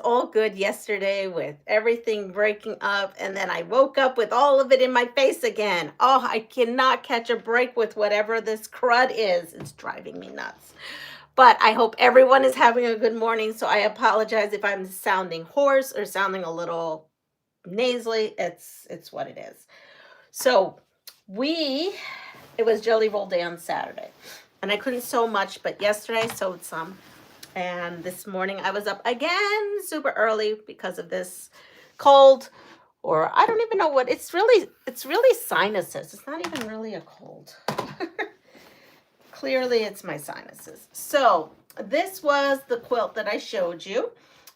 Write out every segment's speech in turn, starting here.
all good yesterday with everything breaking up, and then I woke up with all of it in my face again. Oh, I cannot catch a break with whatever this crud is. It's driving me nuts. But I hope everyone is having a good morning, so I apologize if I'm sounding hoarse or sounding a little nasally. It's what it is. So it was Jelly Roll Day on Saturday, and I couldn't sew much, but yesterday I sewed some. And this morning I was up again super early because of this cold, or I don't even know what it's really sinuses. It's not even really a cold. Clearly it's my sinuses. So this was the quilt that I showed you.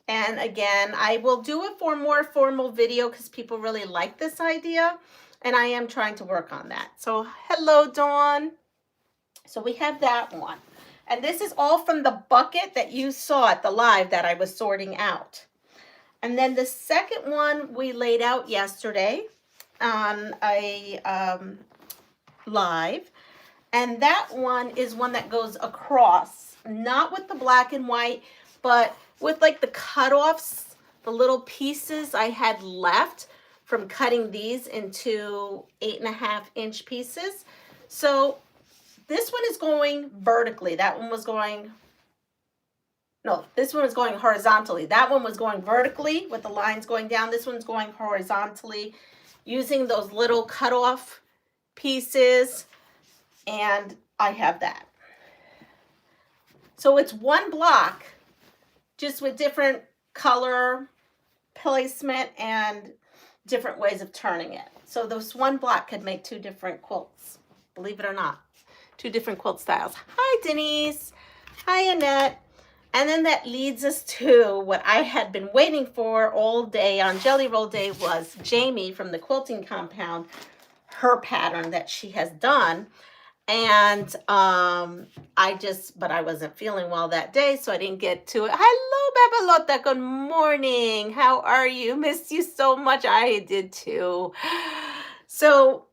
And again, I will do a more formal video because people really like this idea. And I am trying to work on that. So hello, Dawn. So we have that one. And this is all from the bucket that you saw at the live that I was sorting out. And then the second one we laid out yesterday on a live. And that one is one that goes across, not with the black and white, but with like the cutoffs, the little pieces I had left from cutting these into 8.5-inch pieces. So this one is going vertically. That one was going, no, this one was going horizontally. That one was going vertically with the lines going down. This one's going horizontally using those little cutoff pieces. And I have that. So it's one block, just with different color placement and different ways of turning it. So this one block could make 2 different quilts, believe it or not. 2 different quilt styles. Hi, Denise. Hi, Annette. And then that leads us to what I had been waiting for all day on Jelly Roll Day was Jamie from the Quilting Compound, her pattern that she has done. And but I wasn't feeling well that day, so I didn't get to it. Hello, Babalota. Good morning. How are you? Missed you so much. I did too. So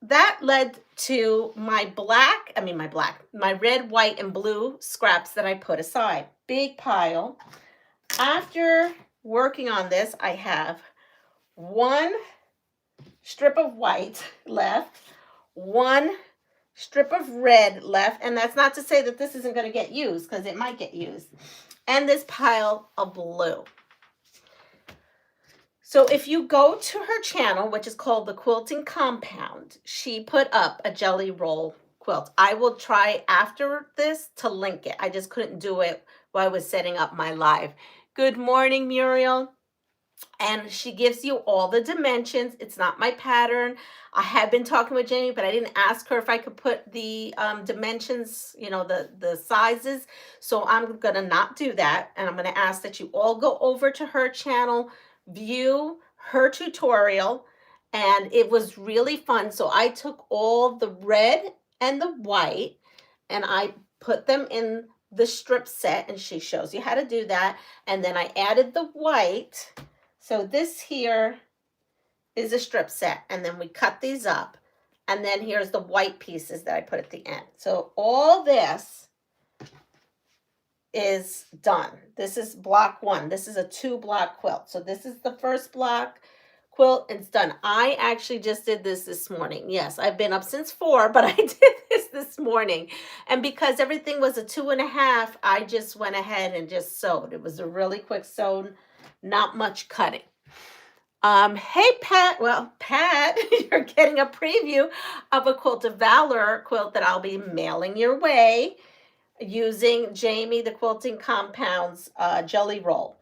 that led to my red, white, and blue scraps that I put aside. Big pile. After working on this, I have 1 strip of white left, 1 strip of red left, and that's not to say that this isn't going to get used, because it might get used, and this pile of blue. So if you go to her channel, which is called the Quilting Compound, she put up a Jelly Roll quilt. I will try after this to link it. I just couldn't do it while I was setting up my live. Good morning, Muriel. And she gives you all the dimensions. It's not my pattern. I had been talking with Jamie, but I didn't ask her if I could put the dimensions, the sizes. So I'm going to not do that. And I'm going to ask that you all go over to her channel, view her tutorial, and it was really fun. So I took all the red and the white and I put them in the strip set, and she shows you how to do that. And then I added the white. So this here is a strip set, and then we cut these up, and then here's the white pieces that I put at the end. So all this is done. This is block 1. This is a 2-block quilt. So this is the first block quilt. It's done. I actually just did this morning. Yes, I've been up since 4, but I did this morning. And because everything was a 2.5, I just went ahead and just sewed. It was a really quick sew, not much cutting. Hey, Pat. Well, Pat, you're getting a preview of a Quilt of Valor quilt that I'll be mailing your way using Jamie, the Quilting Compound's Jelly Roll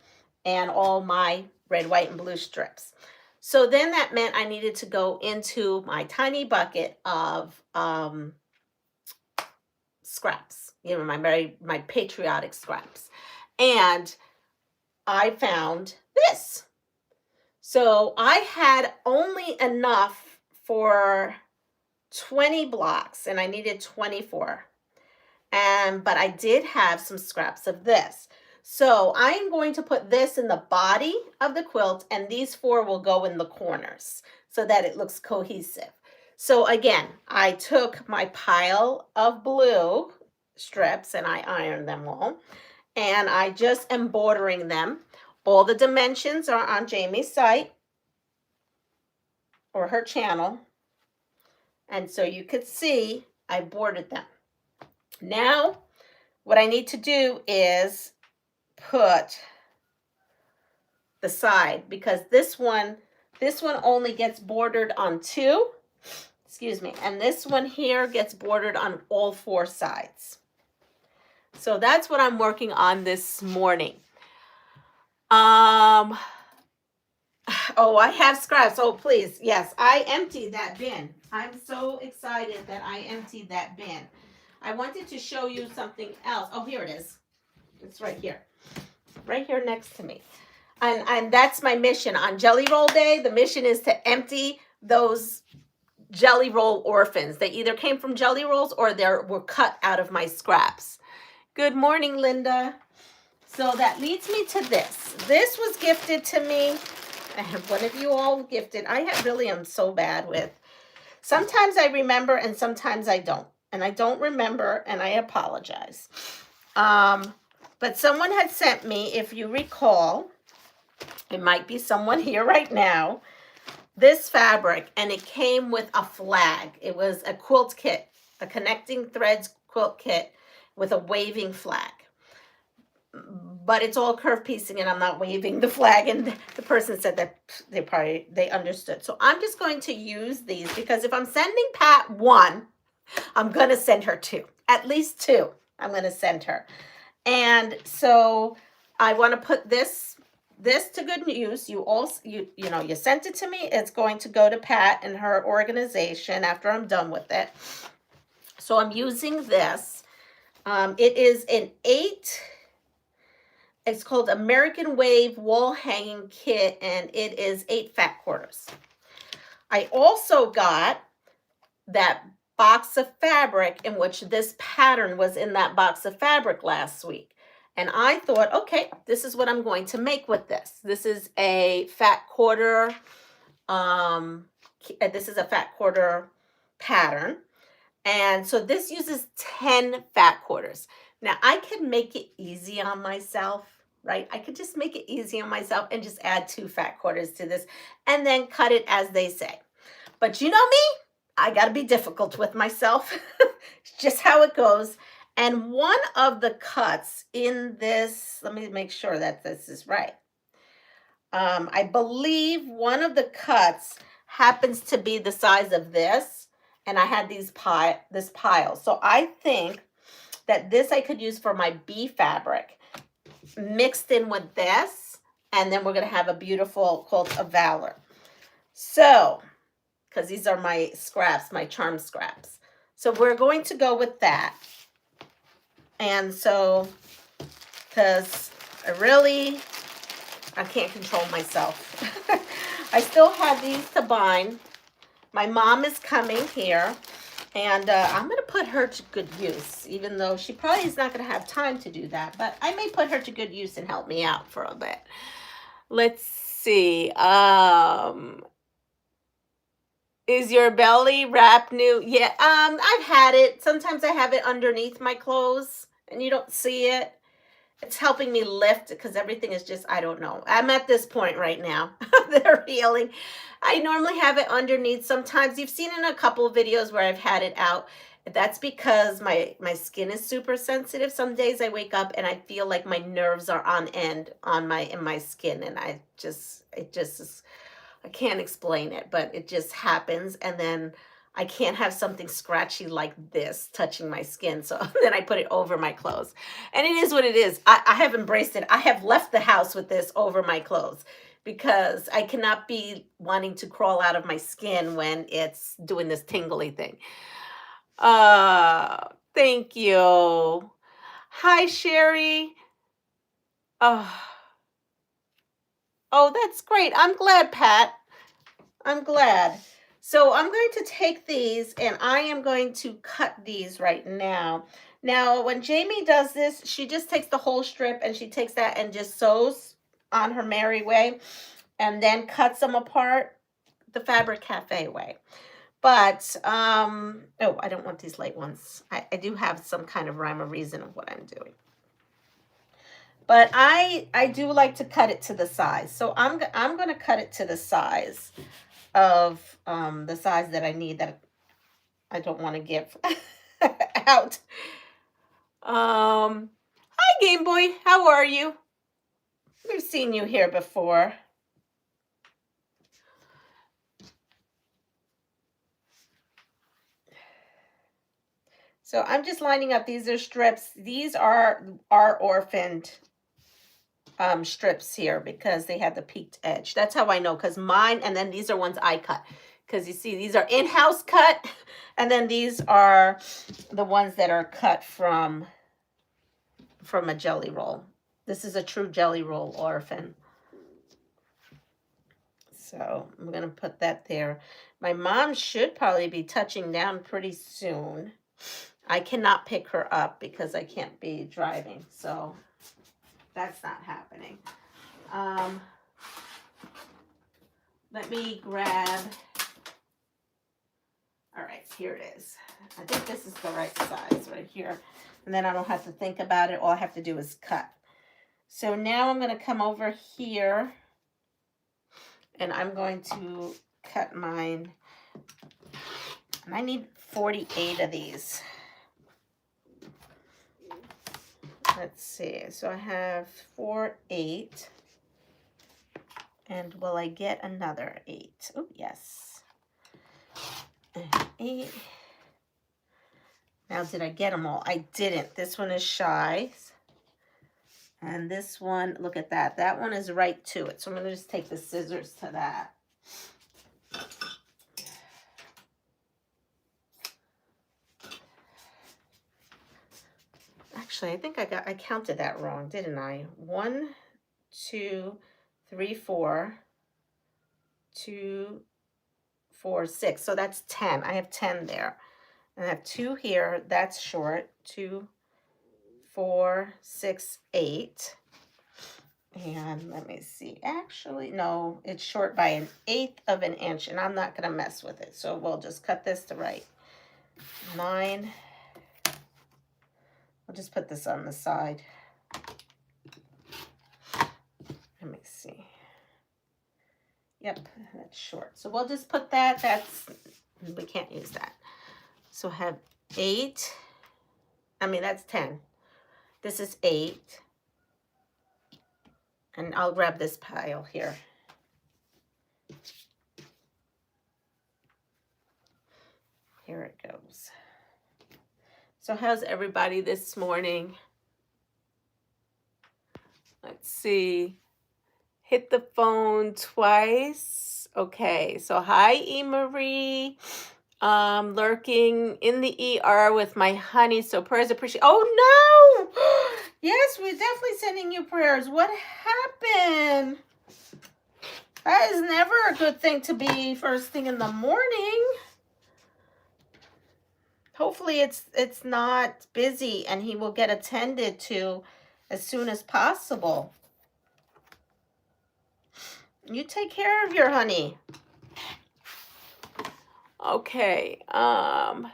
and all my red, white, and blue strips. So then that meant I needed to go into my tiny bucket of scraps, my patriotic scraps. And I found this. So I had only enough for 20 blocks, and I needed 24. But I did have some scraps of this. So I'm going to put this in the body of the quilt, and these 4 will go in the corners so that it looks cohesive. So again, I took my pile of blue strips and I ironed them all, and I just am bordering them All the dimensions are on Jamie's site or her channel. And so you could see I bordered them. Now, what I need to do is put the side, because this one only gets bordered on 2. Excuse me. And this one here gets bordered on all 4 sides. So that's what I'm working on this morning. Oh, I have scraps. Oh, please. Yes, I emptied that bin. I'm so excited that I emptied that bin. I wanted to show you something else. Oh, here it is. It's right here. Right here next to me. And that's my mission. On Jelly Roll Day, the mission is to empty those Jelly Roll orphans. They either came from Jelly Rolls or they were cut out of my scraps. Good morning, Linda. So that leads me to this. This was gifted to me. I have one of you all gifted. Really am so bad with. Sometimes I remember and sometimes I don't. And I don't remember and I apologize. But someone had sent me, if you recall, it might be someone here right now, this fabric, and it came with a flag. It was a quilt kit, a connecting threads quilt kit with a waving flag. But it's all curved piecing and I'm not waving the flag. And the person said that they understood. So I'm just going to use these because if I'm sending Pat 1, I'm going to send her 2. At least 2 I'm going to send her. And so I want to put this to good use. You sent it to me. It's going to go to Pat and her organization after I'm done with it. So I'm using this. It is an 8. It's called American Wave Wall Hanging Kit, and it is 8 fat quarters. I also got that box of fabric in which this pattern was in that box of fabric last week. And I thought, okay, this is what I'm going to make with this. This is a fat quarter, pattern. And so this uses 10 fat quarters. Now I could make it easy on myself, right? I could just make it easy on myself and just add 2 fat quarters to this and then cut it as they say. But you know me, I got to be difficult with myself. It's just how it goes. And one of the cuts in this, let me make sure that this is right. I believe one of the cuts happens to be the size of this. And I had this pile. So I think that this I could use for my bee fabric mixed in with this. And then we're going to have a beautiful quilt of valor. So, because these are my scraps, my charm scraps. So we're going to go with that. And so, because I can't control myself. I still have these to bind. My mom is coming here, and I'm going to put her to good use, even though she probably is not going to have time to do that. But I may put her to good use and help me out for a bit. Let's see. Is your belly wrap new? Yeah, I've had it. Sometimes I have it underneath my clothes and you don't see it. It's helping me lift because everything is just, I don't know. I'm at this point right now. They're healing. I normally have it underneath. Sometimes you've seen in a couple of videos where I've had it out. That's because my skin is super sensitive. Some days I wake up and I feel like my nerves are on end in my skin, and I can't explain it, but it just happens. And then I can't have something scratchy like this touching my skin. So then I put it over my clothes. And it is what it is. I have embraced it. I have left the house with this over my clothes because I cannot be wanting to crawl out of my skin when it's doing this tingly thing. Thank you. Hi, Sherry. Oh, that's great. I'm glad, Pat. I'm glad. So I'm going to take these and I am going to cut these right now. Now, when Jamie does this, she just takes the whole strip and she takes that and just sews on her merry way and then cuts them apart the Fabric Cafe way. But, oh, I don't want these light ones. I do have some kind of rhyme or reason of what I'm doing. But I do like to cut it to the size. So I'm going to cut it to the size of the size that I need, that I don't want to give out. Hi Game Boy, how are you? We've seen you here before. So I'm just lining up. These are strips. These are our orphaned strips here because they had the peaked edge. That's how I know, because mine, and then these are ones I cut. Because you see, these are in-house cut, and then these are the ones that are cut from a jelly roll. This is a true jelly roll orphan. So I'm going to put that there. My mom should probably be touching down pretty soon. I cannot pick her up because I can't be driving, so that's not happening. Let me grab, all right, here it is. I think this is the right size right here. And then I don't have to think about it. All I have to do is cut. So now I'm going to come over here and I'm going to cut mine. And I need 48 of these. Let's see. So I have 4, 8. And will I get another 8? Oh, yes. 8. Now, did I get them all? I didn't. This one is shy. And this one, look at that. That one is right to it. So I'm going to just take the scissors to that. Actually, I think I counted that wrong, didn't I? 1, 2, 3, 4. 2, 4, 6. So that's 10. I have 10 there. And I have 2 here. That's short. 2, 4, 6, 8. And let me see. Actually, no, it's short by 1/8 of an inch, and I'm not going to mess with it. So we'll just cut this to right. 9. I'll just put this on the side. Let me see. Yep, that's short. So we'll just put that. We can't use that. So I have 8. That's 10. This is 8. And I'll grab this pile here. Here it goes. So how's everybody this morning? Let's see. Hit the phone twice. Okay, so hi, E. Marie. Lurking in the ER with my honey, so prayers appreciated. Oh no! Yes, we're definitely sending you prayers. What happened? That is never a good thing to be first thing in the morning. Hopefully it's not busy and he will get attended to as soon as possible. You take care of your honey. Okay. Mom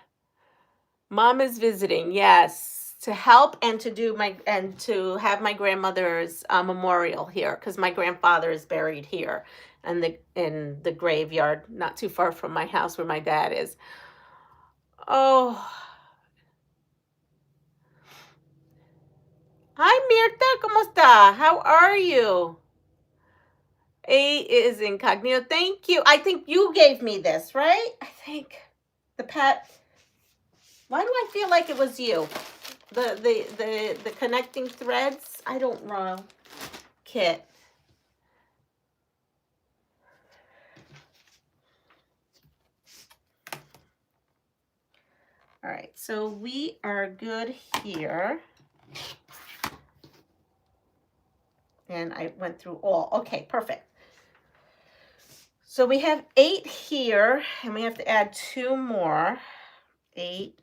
is visiting. Yes, to help and to have my grandmother's memorial here, because my grandfather is buried here in the graveyard not too far from my house where my dad is. Oh. Hi, Mirta. ¿Cómo está? How are you? A is incognito. Thank you. I think you gave me this, right? I think the pet. Why do I feel like it was you? The connecting threads. I don't know. Kit. All right. So we are good here. And I went through all. Okay, perfect. So we have 8 here, and we have to add 2 more. 8,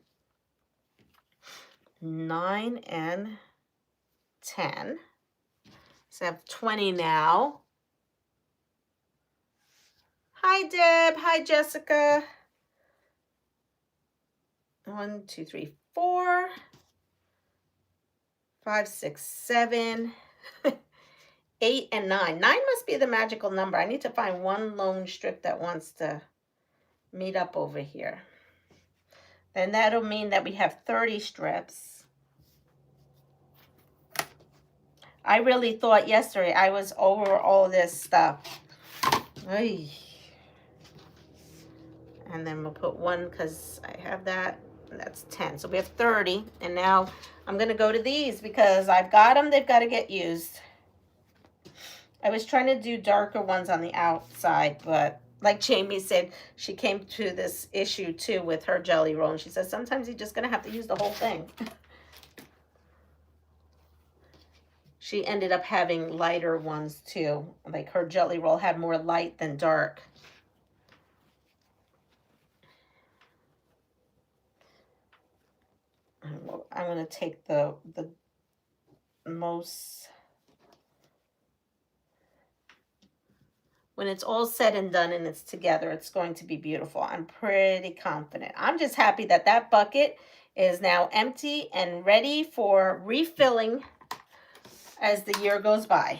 9, and 10. So I have 20 now. Hi, Deb. Hi, Jessica. 1, 2, 3, 4, 5, 6, 7. 8 and 9. 9 must be the magical number. I need to find one lone strip that wants to meet up over here. Then that'll mean that we have 30 strips. I really thought yesterday I was over all this stuff. Ay. And then we'll put one because I have that. That's 10. So we have 30. And now I'm going to go to these because I've got them. They've got to get used. I was trying to do darker ones on the outside, but like Jamie said, she came to this issue too with her jelly roll. And she says, sometimes you're just going to have to use the whole thing. She ended up having lighter ones too. Like her jelly roll had more light than dark. I'm going to take the most... When it's all said and done and it's together, it's going to be beautiful. I'm pretty confident. I'm just happy that that bucket is now empty and ready for refilling as the year goes by.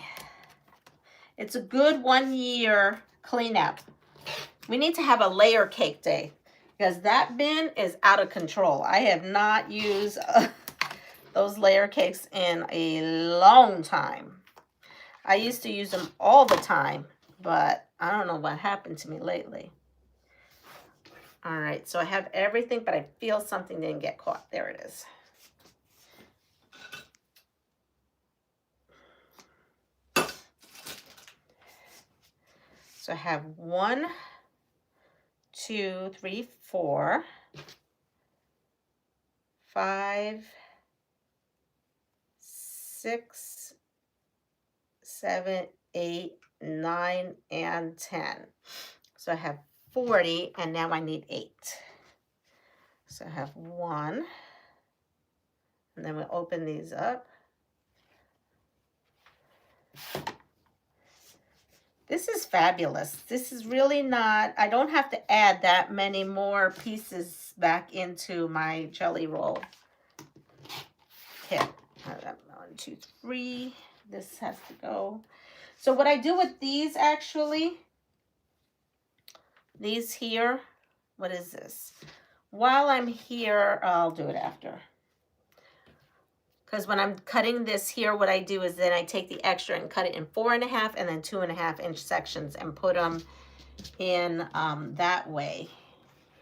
It's a good 1 year cleanup. We need to have a layer cake day because that bin is out of control. I have not used those layer cakes in a long time. I used to use them all the time. But I don't know what happened to me lately. All right, so I have everything, but I feel something didn't get caught. There it is. So I have 1, 2, 3, 4, 5, 6, 7, 8, 9, and 10. So I have 40, and now I need 8. So I have 1, and then we'll open these up. This is fabulous. This is really not, I don't have to add that many more pieces back into my jelly roll kit. 1, 2, 3. This has to go. So what I do with these actually, these here, what is this? While I'm here, I'll do it after. Because when I'm cutting this here, what I do is then I take the extra and cut it in 4.5 and then 2.5 inch sections and put them in that way.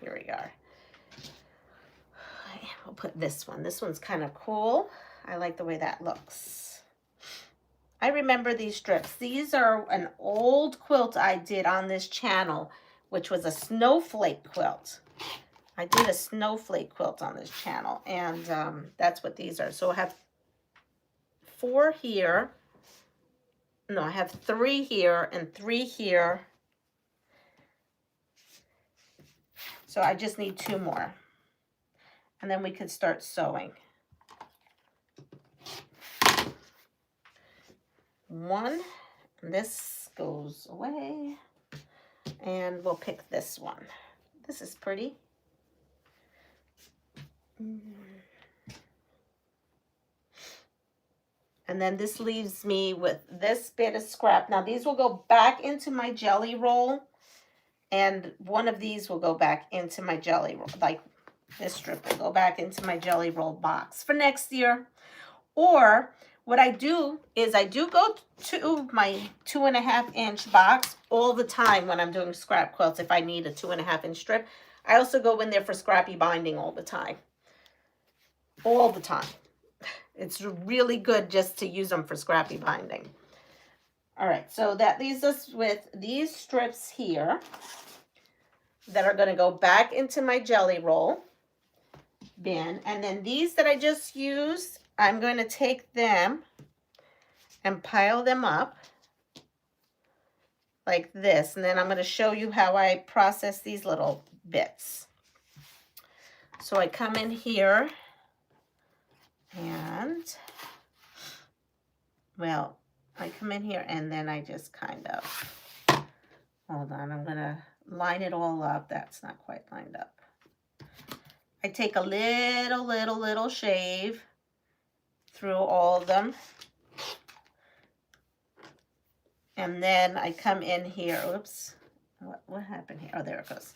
Here we are. We'll put this one. This one's kind of cool. I like the way that looks. I remember these strips. These are an old quilt I did on this channel, which was a snowflake quilt. I did a snowflake quilt on this channel, and that's what these are. So I have 4 here. No, I have 3 here and 3 here. So I just need 2 more. And then we could start sewing. 1, and this goes away, and we'll pick this one. This is pretty. And then this leaves me with this bit of scrap. Now these will go back into my jelly roll, and one of these will go back into my jelly roll, like this strip will go back into my jelly roll box for next year. Or what I do is I do go to my 2.5 inch box all the time when I'm doing scrap quilts. If I need a 2.5 inch strip, I also go in there for scrappy binding all the time. All the time. It's really good just to use them for scrappy binding. All right, so that leaves us with these strips here that are going to go back into my jelly roll bin. And then these that I just used, I'm going to take them and pile them up like this. And then I'm going to show you how I process these little bits. So I come in here and, well, I come in here and then I just kind of, hold on, I'm going to line it all up. That's not quite lined up. I take a little shave through all of them. And then I come in here. Oops. What happened here? Oh, there it goes.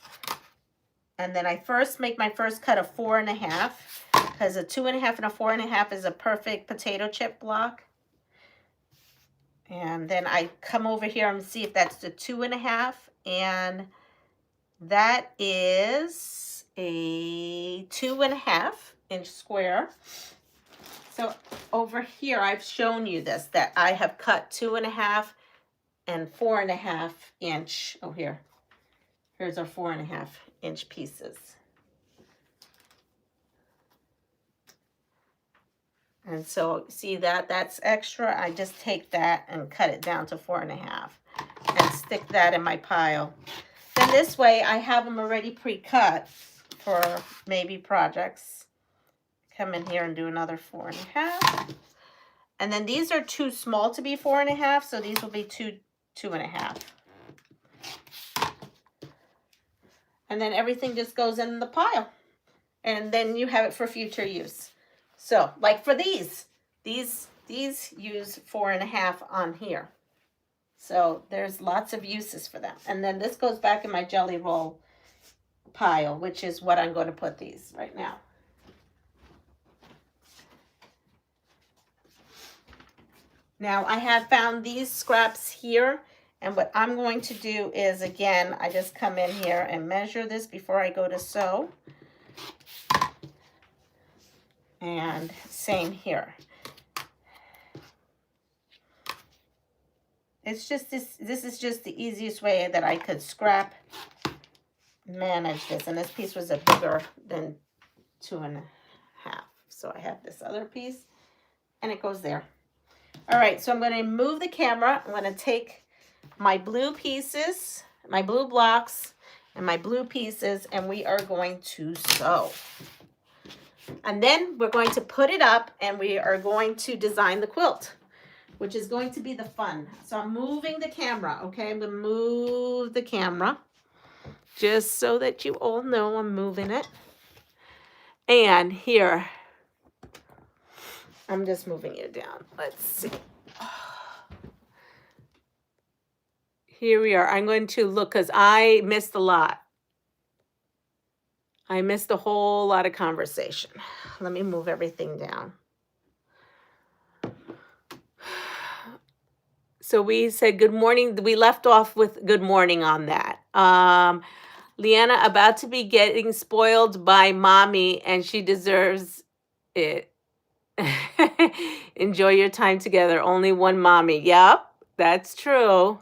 And then I first make my first cut of 4.5, because a 2.5 and a 4.5 is a perfect potato chip block. And then I come over here and see if that's the 2.5, and that is a 2.5-inch square. So over here, I've shown you this, that I have cut 2.5 and 4.5-inch. Oh, here's our 4.5-inch pieces. And so see that's extra. I just take that and cut it down to 4.5 and stick that in my pile. Then this way I have them already pre-cut for maybe projects. Come in here and do another 4.5. And then these are too small to be 4.5, so these will be 2.5. And then everything just goes in the pile. And then you have it for future use. So, like for these use 4.5 on here. So there's lots of uses for them. And then this goes back in my jelly roll pile, which is what I'm going to put these right now. Now I have found these scraps here, and what I'm going to do is, again, I just come in here and measure this before I go to sew. And same here. It's just this is just the easiest way that I could scrap manage this. And this piece was a bigger than 2.5. So I have this other piece and it goes there. All right, so I'm going to move the camera. I'm going to take my blue pieces, my blue blocks, and my blue pieces, and we are going to sew. And then we're going to put it up and we are going to design the quilt, which is going to be the fun. So I'm moving the camera, okay? I'm going to move the camera just so that you all know I'm moving it. And here, I'm just moving it down. Let's see. Here we are. I'm going to look because I missed a lot. I missed a whole lot of conversation. Let me move everything down. So we said good morning. We left off with good morning on that. Leanna, about to be getting spoiled by mommy, and she deserves it. Enjoy your time together. Only one mommy. Yep, that's true.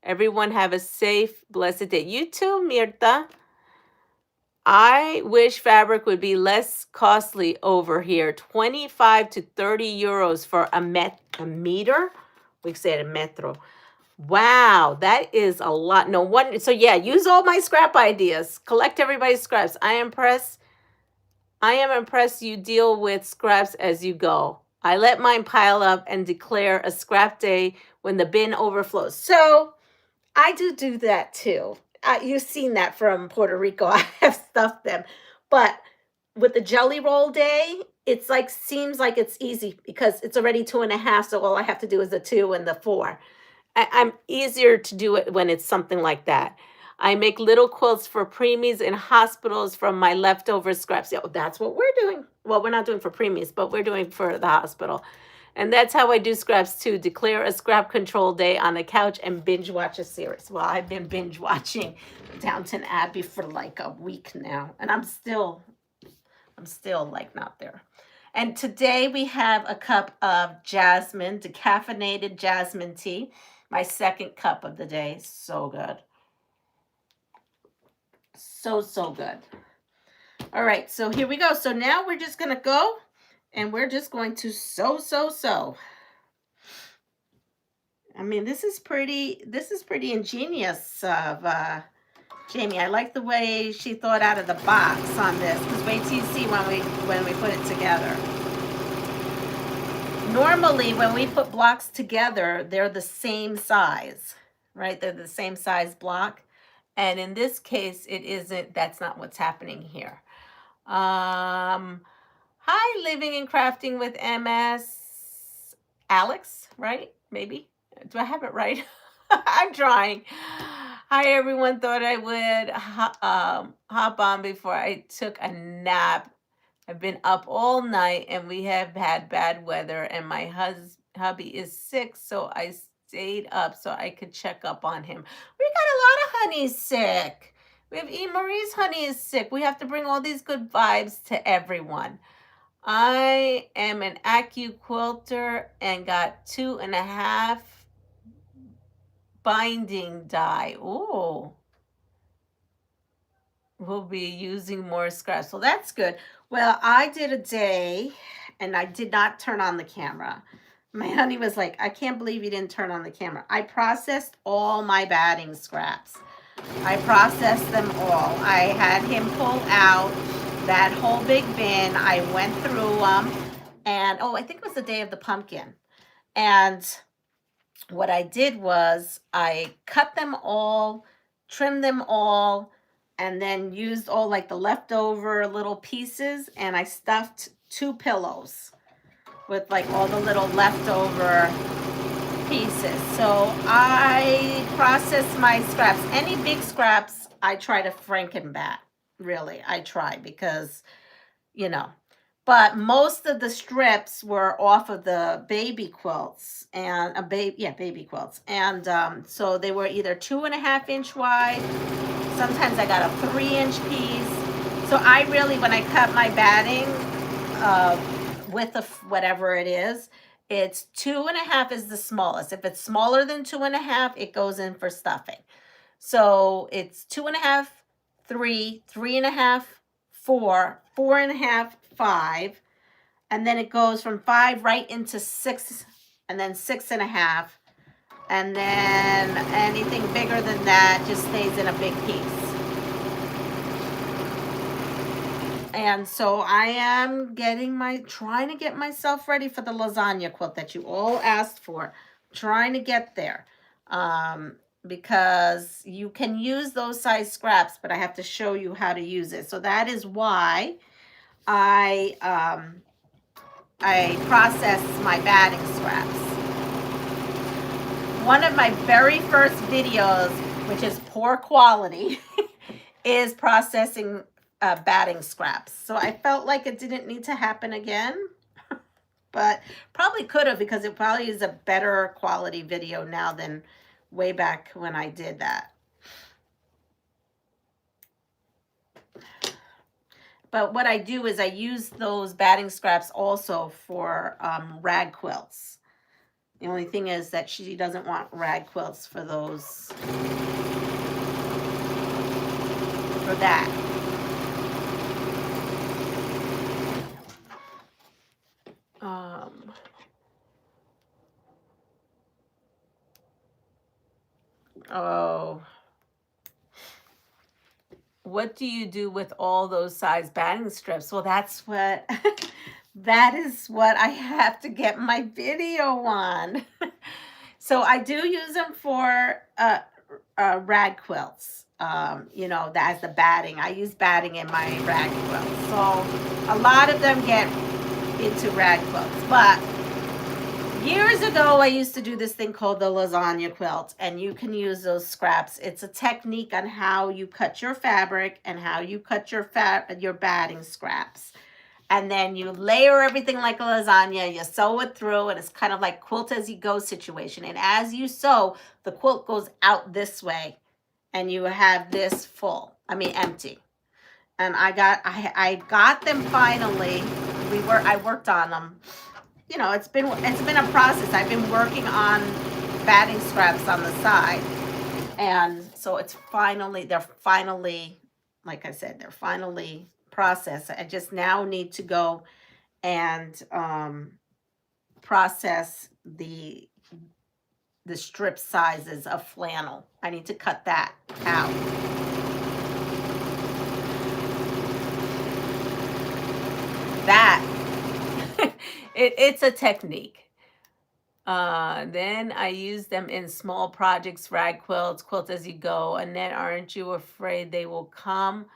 Everyone have a safe, blessed day. You too, Mirta. I wish fabric would be less costly over here. 25 to 30 euros for a meter. We said a metro. Wow, that is a lot. No wonder. So yeah, use all my scrap ideas. Collect everybody's scraps. I am impressed you deal with scraps as you go. I let mine pile up and declare a scrap day when the bin overflows. So I do that too. You've seen that from Puerto Rico. I have stuffed them. But with the Jelly Roll Day, it's like, seems like it's easy because it's already 2.5. So all I have to do is the 2 and the 4. I'm easier to do it when it's something like that. I make little quilts for preemies in hospitals from my leftover scraps. Yeah, that's what we're doing. Well, we're not doing for preemies, but we're doing for the hospital. And that's how I do scraps too. Declare a scrap control day on the couch and binge watch a series. Well, I've been binge watching Downton Abbey for like a week now. And I'm still like not there. And today we have a cup of jasmine, decaffeinated jasmine tea. My second cup of the day. So good. So good. All right, so here we go. So now we're just going to go and we're just going to sew. I mean, this is pretty ingenious of Jamie. I like the way she thought out of the box on this. Because wait till you see when we put it together. Normally, when we put blocks together, they're the same size, right? They're the same size block. And in this case, it isn't. That's not what's happening here. Hi, Living and Crafting with MS. Alex, right? Maybe. Do I have it right? I'm trying. Hi, everyone. Thought I would hop on before I took a nap. I've been up all night and we have had bad weather, and my hubby is sick, so I stayed up so I could check up on him. We got a lot of honeys sick. We have E. Marie's honey is sick. We have to bring all these good vibes to everyone. I am an Acu quilter and got 2.5 binding die. Ooh. We'll be using more scraps. So that's good. Well, I did a day and I did not turn on the camera. My honey was like, I can't believe you didn't turn on the camera. I processed all my batting scraps. I processed them all. I had him pull out that whole big bin. I went through them, and oh, I think it was the day of the pumpkin. And what I did was I cut them all, trimmed them all, and then used all like the leftover little pieces, and I stuffed 2 pillows with like all the little leftover pieces. So I process my scraps. Any big scraps, I try to frankenbat. Really, I try, because, you know. But most of the strips were off of the baby quilts and baby quilts. And so they were either 2.5-inch wide. Sometimes I got a 3-inch piece. So I really, when I cut my batting, width of whatever it is, it's 2.5 is the smallest. If it's smaller than 2.5, it goes in for stuffing. So it's 2.5, 3, 3.5, 4, 4.5, 5, and then it goes from 5 right into 6, and then 6.5, and then anything bigger than that just stays in a big piece. And so I am trying to get myself ready for the lasagna quilt that you all asked for. Trying to get there. Because you can use those size scraps, but I have to show you how to use it. So that is why I process my batting scraps. One of my very first videos, which is poor quality, is processing batting scraps. So I felt like it didn't need to happen again, but probably could have, because it probably is a better quality video now than way back when I did that. But what I do is I use those batting scraps also for rag quilts. The only thing is that she doesn't want rag quilts for those, for that. Oh, what do you do with all those size batting strips? Well, that's what, that is what I have to get my video on. So I do use them for rag quilts. You know, as the batting. I use batting in my rag quilts. So a lot of them get into rag quilts. But years ago, I used to do this thing called the lasagna quilt, and you can use those scraps. It's a technique on how you cut your fabric and how you cut your batting scraps. And then you layer everything like a lasagna, you sew it through, and it's kind of like quilt as you go situation. And as you sew, the quilt goes out this way, and you have this full, empty. And I got them finally. I worked on them. You know, it's been a process. I've been working on batting scraps on the side. And so they're finally, like I said, they're finally processed. I just now need to go and process the strip sizes of flannel. I need to cut that out. That it's a technique. Then I use them in small projects, rag quilts, quilt as you go. And then aren't you afraid they will come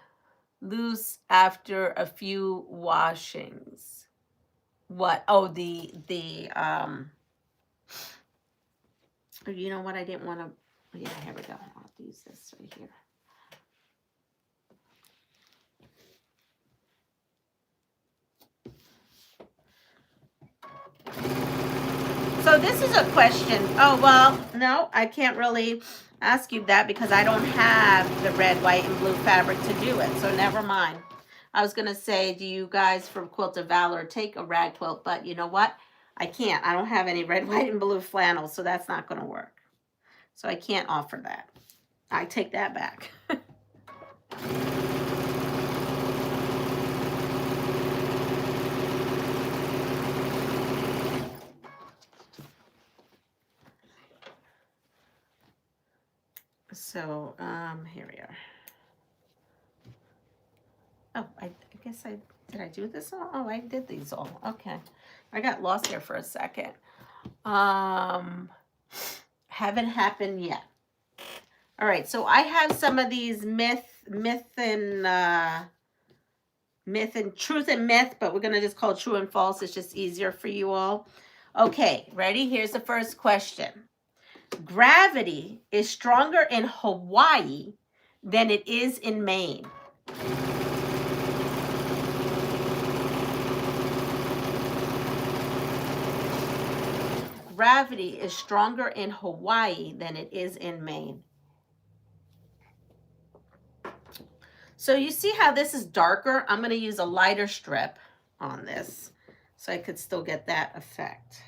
loose after a few washings? What? Oh, the Or you know what? I didn't want to. Yeah, here we go. I'll use this right here. So this is a question. Oh, well, no, I can't really ask you that because I don't have the red, white, and blue fabric to do it. So never mind. I was going to say, do you guys from Quilt of Valor take a rag quilt? But you know what? I can't. I don't have any red, white, and blue flannel, so that's not going to work. So I can't offer that. I take that back. So, here we are. Oh, I guess did I do this all? Oh, I did these all. Okay. I got lost here for a second. Haven't happened yet. All right, so I have some of these myth and truth and myth, but we're gonna just call it true and false. It's just easier for you all. Okay, ready? Here's the first question. Gravity is stronger in Hawaii than it is in Maine. Gravity is stronger in Hawaii than it is in Maine. So you see how this is darker? I'm going to use a lighter strip on this so I could still get that effect.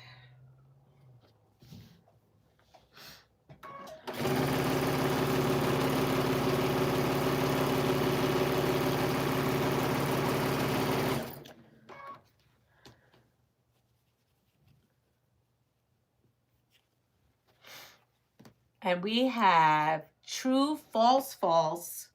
And we have true, false, false.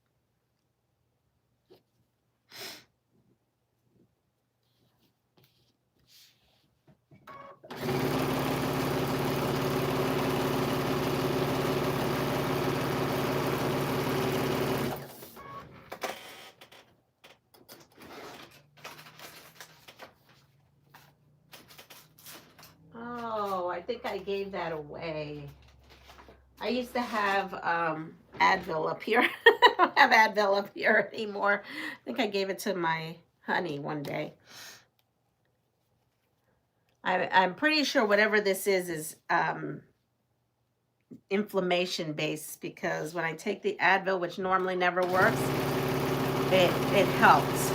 Oh, I think I gave that away. I used to have Advil up here. I don't have Advil up here anymore. I think I gave it to my honey one day. I'm pretty sure whatever this is inflammation based, because when I take the Advil, which normally never works, it helps.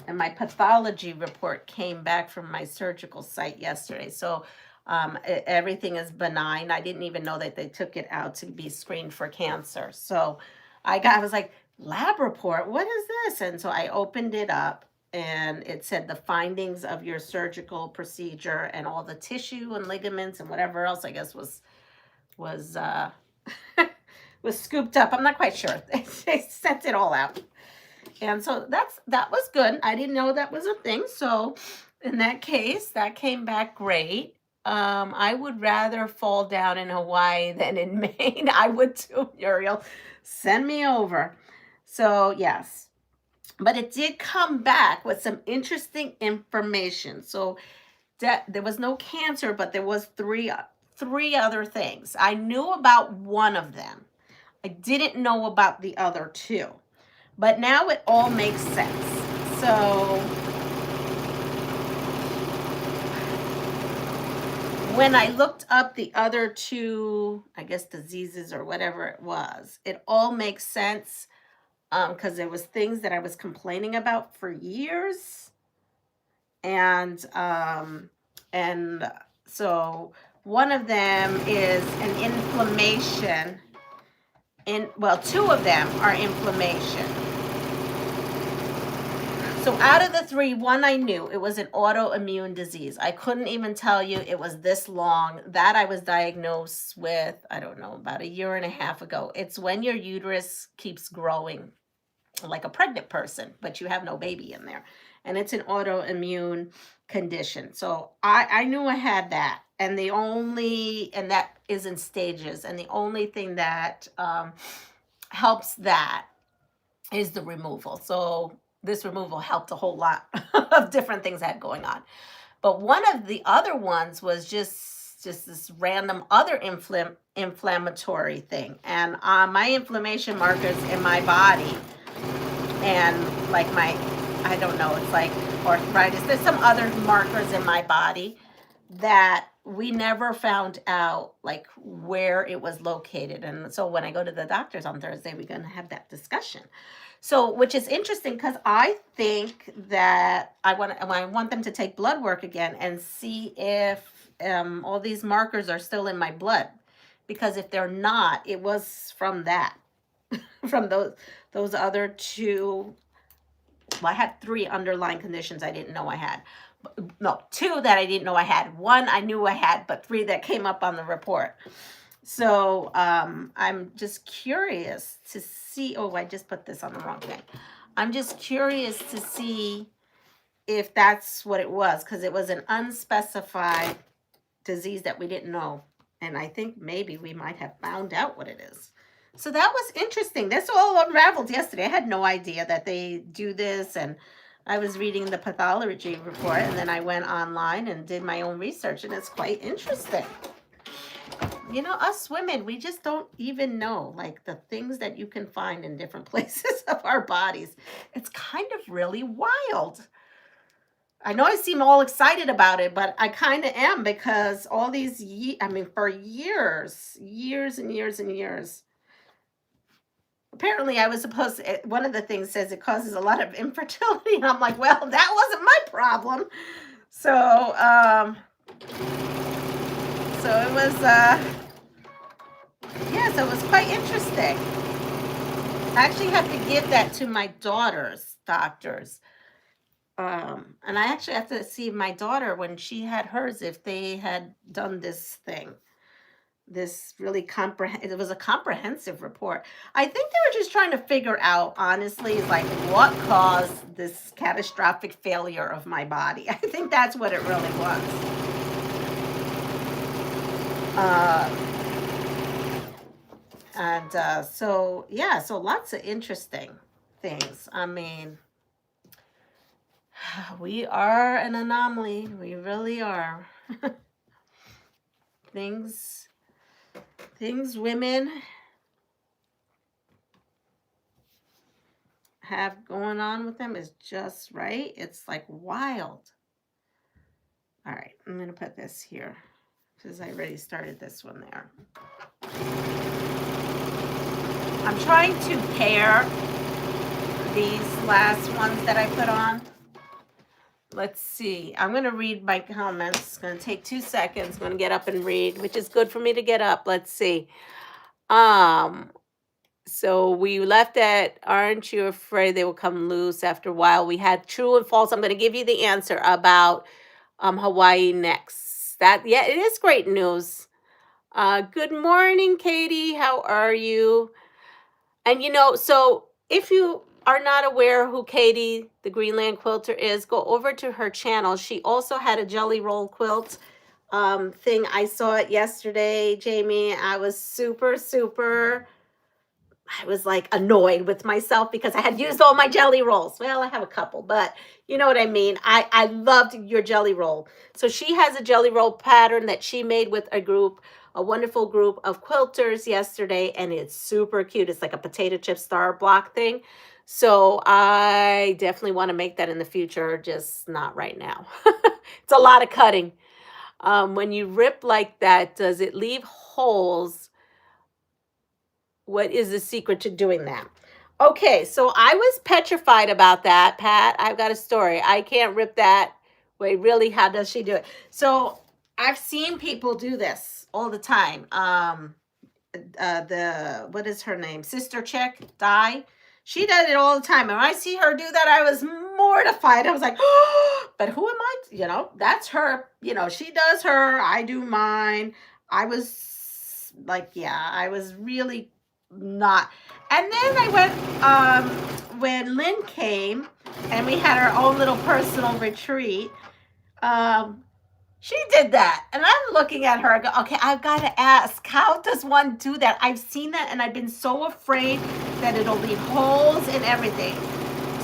And my pathology report came back from my surgical site yesterday. So everything is benign. I didn't even know that they took it out to be screened for cancer. So I was like, lab report, what is this? And so I opened it up and it said the findings of your surgical procedure and all the tissue and ligaments and whatever else I guess was was scooped up. I'm not quite sure. They sent it all out. And so that was good. I didn't know that was a thing. So in that case, that came back great. I would rather fall down in Hawaii than in Maine. I would too, Muriel. Send me over. So yes. But it did come back with some interesting information. So there was no cancer, but there was three other things. I knew about one of them. I didn't know about the other two. But now it all makes sense. So when I looked up the other two, I guess diseases or whatever it was, it all makes sense because there was things that I was complaining about for years. And so one of them is an inflammation. Well, two of them are inflammation. So out of the three, one I knew, it was an autoimmune disease. I couldn't even tell you it was this long. That I was diagnosed with, I don't know, about 1.5 years ago. It's when your uterus keeps growing like a pregnant person, but you have no baby in there. And it's an autoimmune condition. So I knew I had that. And that is in stages. And the only thing that helps that is the removal. So this removal helped a whole lot of different things I had going on. But one of the other ones was just this random other inflammatory thing. And my inflammation markers in my body, and like my, I don't know, it's like arthritis. There's some other markers in my body that we never found out like where it was located. And so when I go to the doctors on Thursday, we're going to have that discussion. So, which is interesting because I think that I want them to take blood work again and see if all these markers are still in my blood. Because if they're not, it was from that, from those other two. Well, I had 3 underlying conditions I didn't know I had. No, 2 that I didn't know I had. 1 I knew I had, but 3 that came up on the report. So I'm just curious to see. Oh, I just put this on the wrong thing. I'm just curious to see if that's what it was, because it was an unspecified disease that we didn't know. And I think maybe we might have found out what it is. So that was interesting. This all unraveled yesterday. I had no idea that they do this. And I was reading the pathology report, and then I went online and did my own research, and it's quite interesting. You know, us women, we just don't even know, like, the things that you can find in different places of our bodies. It's kind of really wild. I know I seem all excited about it, but I kind of am, because all these, for years and years and years, apparently I was supposed to, one of the things says it causes a lot of infertility, and I'm like, well, that wasn't my problem. So, it was, so it was quite interesting. I actually have to give that to my daughter's doctors. And I actually have to see my daughter when she had hers, if they had done this thing. This really it was a comprehensive report. I think they were just trying to figure out, honestly, like, what caused this catastrophic failure of my body. I think that's what it really was. So lots of interesting things. I mean, we are an anomaly. We really are. Things women have going on with them is just right. It's like wild. All right, I'm going to put this here because I already started this one there. I'm trying to pair these last ones that I put on. Let's see. I'm going to read my comments. It's going to take 2 seconds. I'm going to get up and read, which is good for me to get up. Let's see. So we left at, aren't you afraid they will come loose after a while? We had true and false. I'm going to give you the answer about Hawaii next. It is great news. Good morning, Katie. How are you? And so if you are not aware who Katie, the Greenland quilter, is, go over to her channel. She also had a Jelly Roll quilt thing. I saw it yesterday, Jamie. I was I was like annoyed with myself because I had used all my jelly rolls. Well, I have a couple, but you know what I mean. I loved your jelly roll. So she has a jelly roll pattern that she made with a wonderful group of quilters yesterday, and it's super cute. It's like a potato chip star block thing. So I definitely want to make that in the future, just not right now. It's a lot of cutting. When you rip like that, does it leave holes? What is the secret to doing that? Okay, so I was petrified about that, Pat. I've got a story. I can't rip that. Wait, really? How does she do it? So I've seen people do this all the time. What is her name? Sister Chick, Di. She does it all the time. And when I see her do that, I was mortified. I was like, oh, but who am I? That's her. She does her. I do mine. I was like, I was really not. And then I went, when Lynn came and we had our own little personal retreat, she did that. And I'm looking at her, I go, okay, I've got to ask, how does one do that? I've seen that and I've been so afraid that it'll leave holes and everything.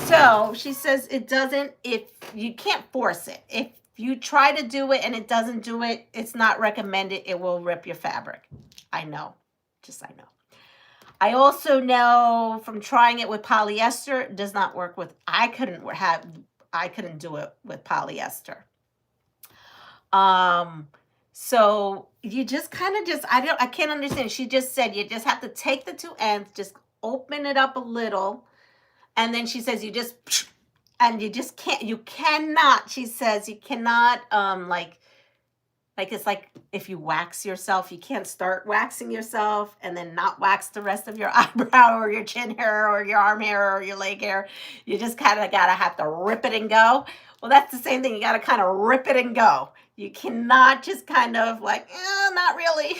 So she says it doesn't, if you can't force it. If If you try to do it and it doesn't do it, it's not recommended. It will rip your fabric. I know. I know. I also know from trying it with polyester, it does not work with, I couldn't do it with polyester. So you just kind of I can't understand. She just said you just have to take the two ends, just open it up a little. And then she says you just cannot, she says you cannot, like it's like if you wax yourself, you can't start waxing yourself and then not wax the rest of your eyebrow or your chin hair or your arm hair or your leg hair. You just kind of have to rip it and go. Well, that's the same thing. You got to kind of rip it and go. You cannot just kind of like, not really.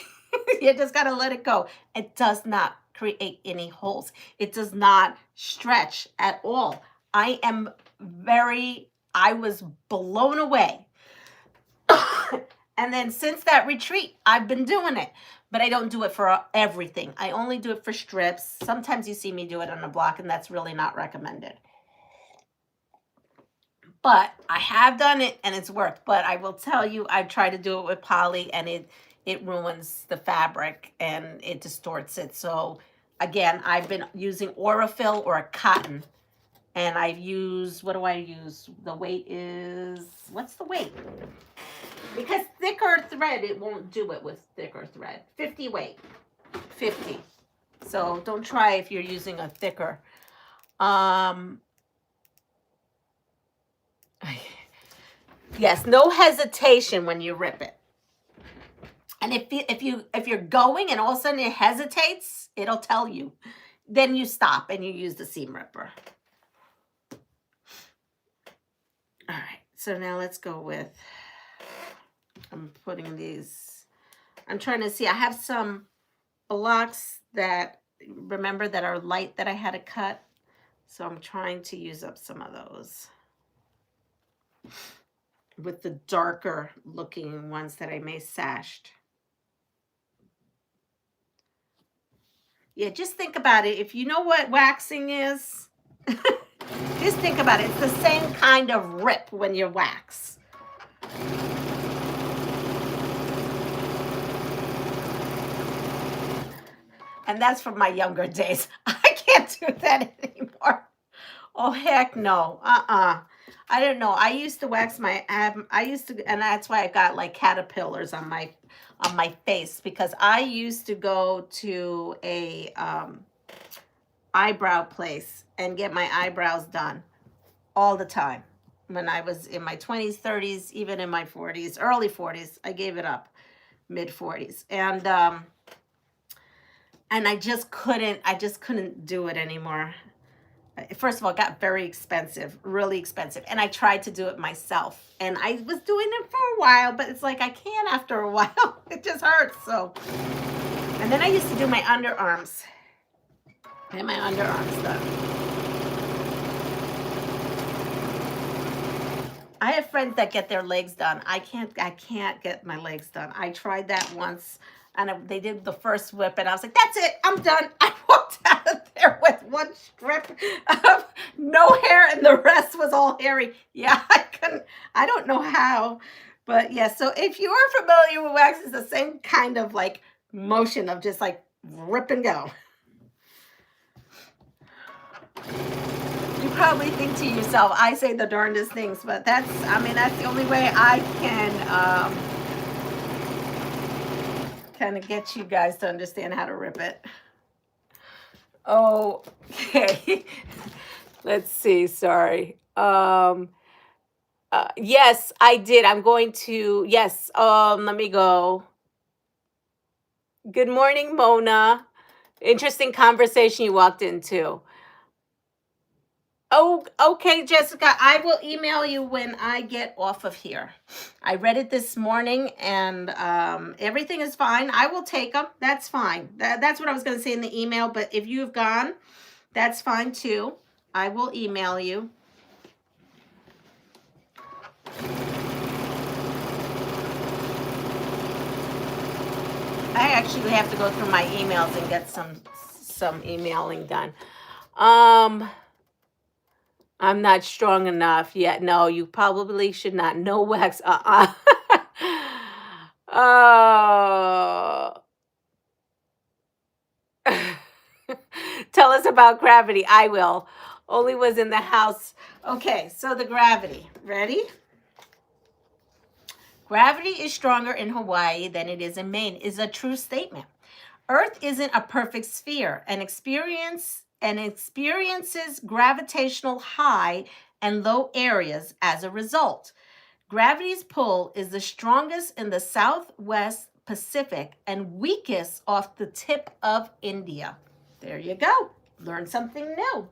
You just got to let it go. It does not create any holes. It does not stretch at all. I was blown away. And then since that retreat, I've been doing it. But I don't do it for everything. I only do it for strips. Sometimes you see me do it on a block, and that's really not recommended. But I have done it, and it's worked. But I will tell you, I've tried to do it with poly, and it ruins the fabric, and it distorts it. So, again, I've been using Orphan or a cotton. And I've used, what do I use? The weight is, what's the weight? Because thicker thread, it won't do it with thicker thread. 50 weight, 50. So don't try if you're using a thicker. Yes, no hesitation when you rip it. And if you're going and all of a sudden it hesitates, it'll tell you. Then you stop and you use the seam ripper. All right, so now let's go with, I'm putting these, I'm trying to see, I have some blocks that, remember, that are light that I had to cut. So I'm trying to use up some of those with the darker looking ones that I may sashed. Yeah, just think about it. If you know what waxing is, just think about it. It's the same kind of rip when you wax. And that's from my younger days. I can't do that anymore. Oh, heck no. I don't know. I used to wax my, and that's why I got like caterpillars on my face, because I used to go to a eyebrow place and get my eyebrows done all the time. When I was in my 20s, 30s, even in my 40s, early 40s, I gave it up, mid 40s. And I just couldn't do it anymore. First of all, it got very expensive, really expensive. And I tried to do it myself. And I was doing it for a while, but it's like I can't after a while. It just hurts. So, and then I used to do my underarms. And my underarms done. I have friends that get their legs done. I can't get my legs done. I tried that once. And they did the first whip, and I was like, that's it, I'm done. I walked out of there with one strip of no hair, and the rest was all hairy. Yeah, I don't know how. But yeah, so if you are familiar with wax, it's the same kind of like motion of just like rip and go. You probably think to yourself, I say the darndest things, but that's the only way I can kind of get you guys to understand how to rip it. Okay. Let's see. Sorry. Yes, I did. I'm going to, yes. Let me go. Good morning, Mona. Interesting conversation you walked into. Oh, okay, Jessica, I will email you when I get off of here. I read it this morning, and everything is fine. I will take them. That's fine. That's what I was going to say in the email, but if you've gone, that's fine too. I will email you. I actually have to go through my emails and get some emailing done. I'm not strong enough yet. No, you probably should not. No wax. Oh. Tell us about gravity. I will. Only was in the house. Okay, so the gravity. Ready? Gravity is stronger in Hawaii than it is in Maine is a true statement. Earth isn't a perfect sphere and experiences gravitational high and low areas as a result. Gravity's pull is the strongest in the Southwest Pacific and weakest off the tip of India. There you go. Learn something new.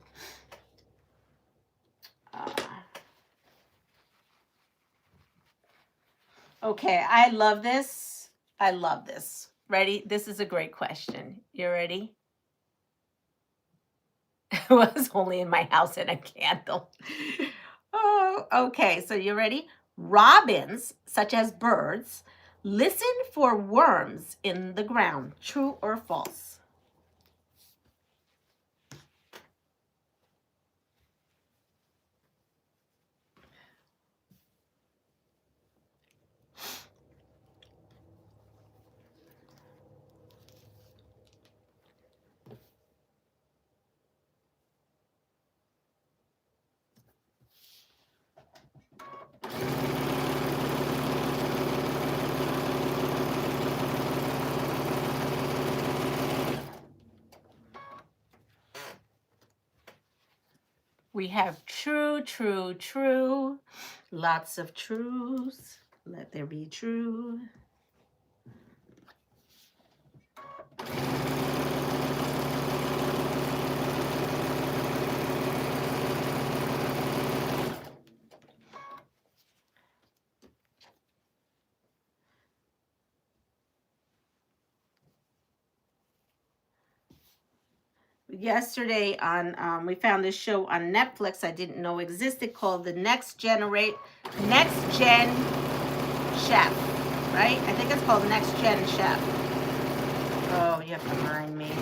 Okay, I love this. I love this. Ready? This is a great question. You ready? It was only in my house and a candle. Oh, okay. So you ready? Robins, such as birds, listen for worms in the ground. True or false? We have true, true, true. Lots of truths. Let there be true. Yesterday on we found this show on Netflix I didn't know existed called the Next Gen Chef, right? I think it's called Next Gen Chef. Oh, you have to remind me.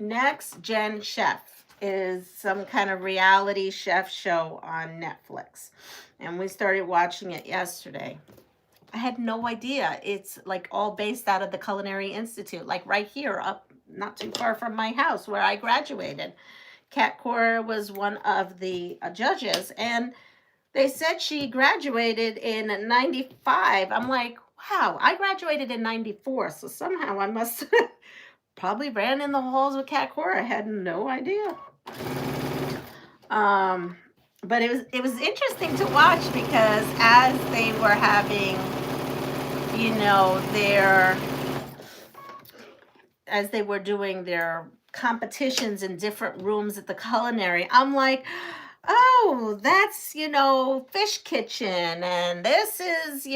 Next Gen Chef is some kind of reality chef show on Netflix, and we started watching it yesterday. I had no idea. It's like all based out of the Culinary Institute, like right here up not too far from my house where I graduated. Kat Cora was one of the judges, and they said she graduated in 95. I'm like, wow, I graduated in 94, so somehow I must probably ran in the halls with Kat Cora. I had no idea. But it was interesting to watch because as they were having as they were doing their competitions in different rooms at the culinary, I'm like, oh, that's, fish kitchen, and this is,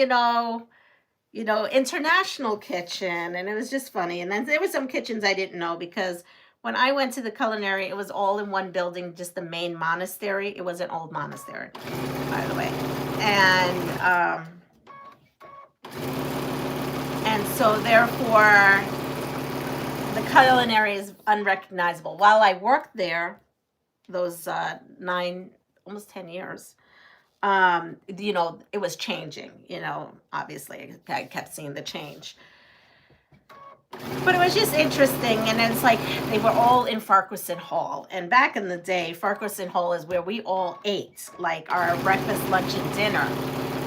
international kitchen. And it was just funny. And then there were some kitchens I didn't know because when I went to the culinary, it was all in one building, just the main monastery. It was an old monastery, by the way. And so therefore the culinary is unrecognizable. While I worked there, those 9, almost 10 years, it was changing, obviously I kept seeing the change. But it was just interesting, and it's like they were all in Farquharson Hall. And back in the day, Farquharson Hall is where we all ate, like our breakfast, lunch, and dinner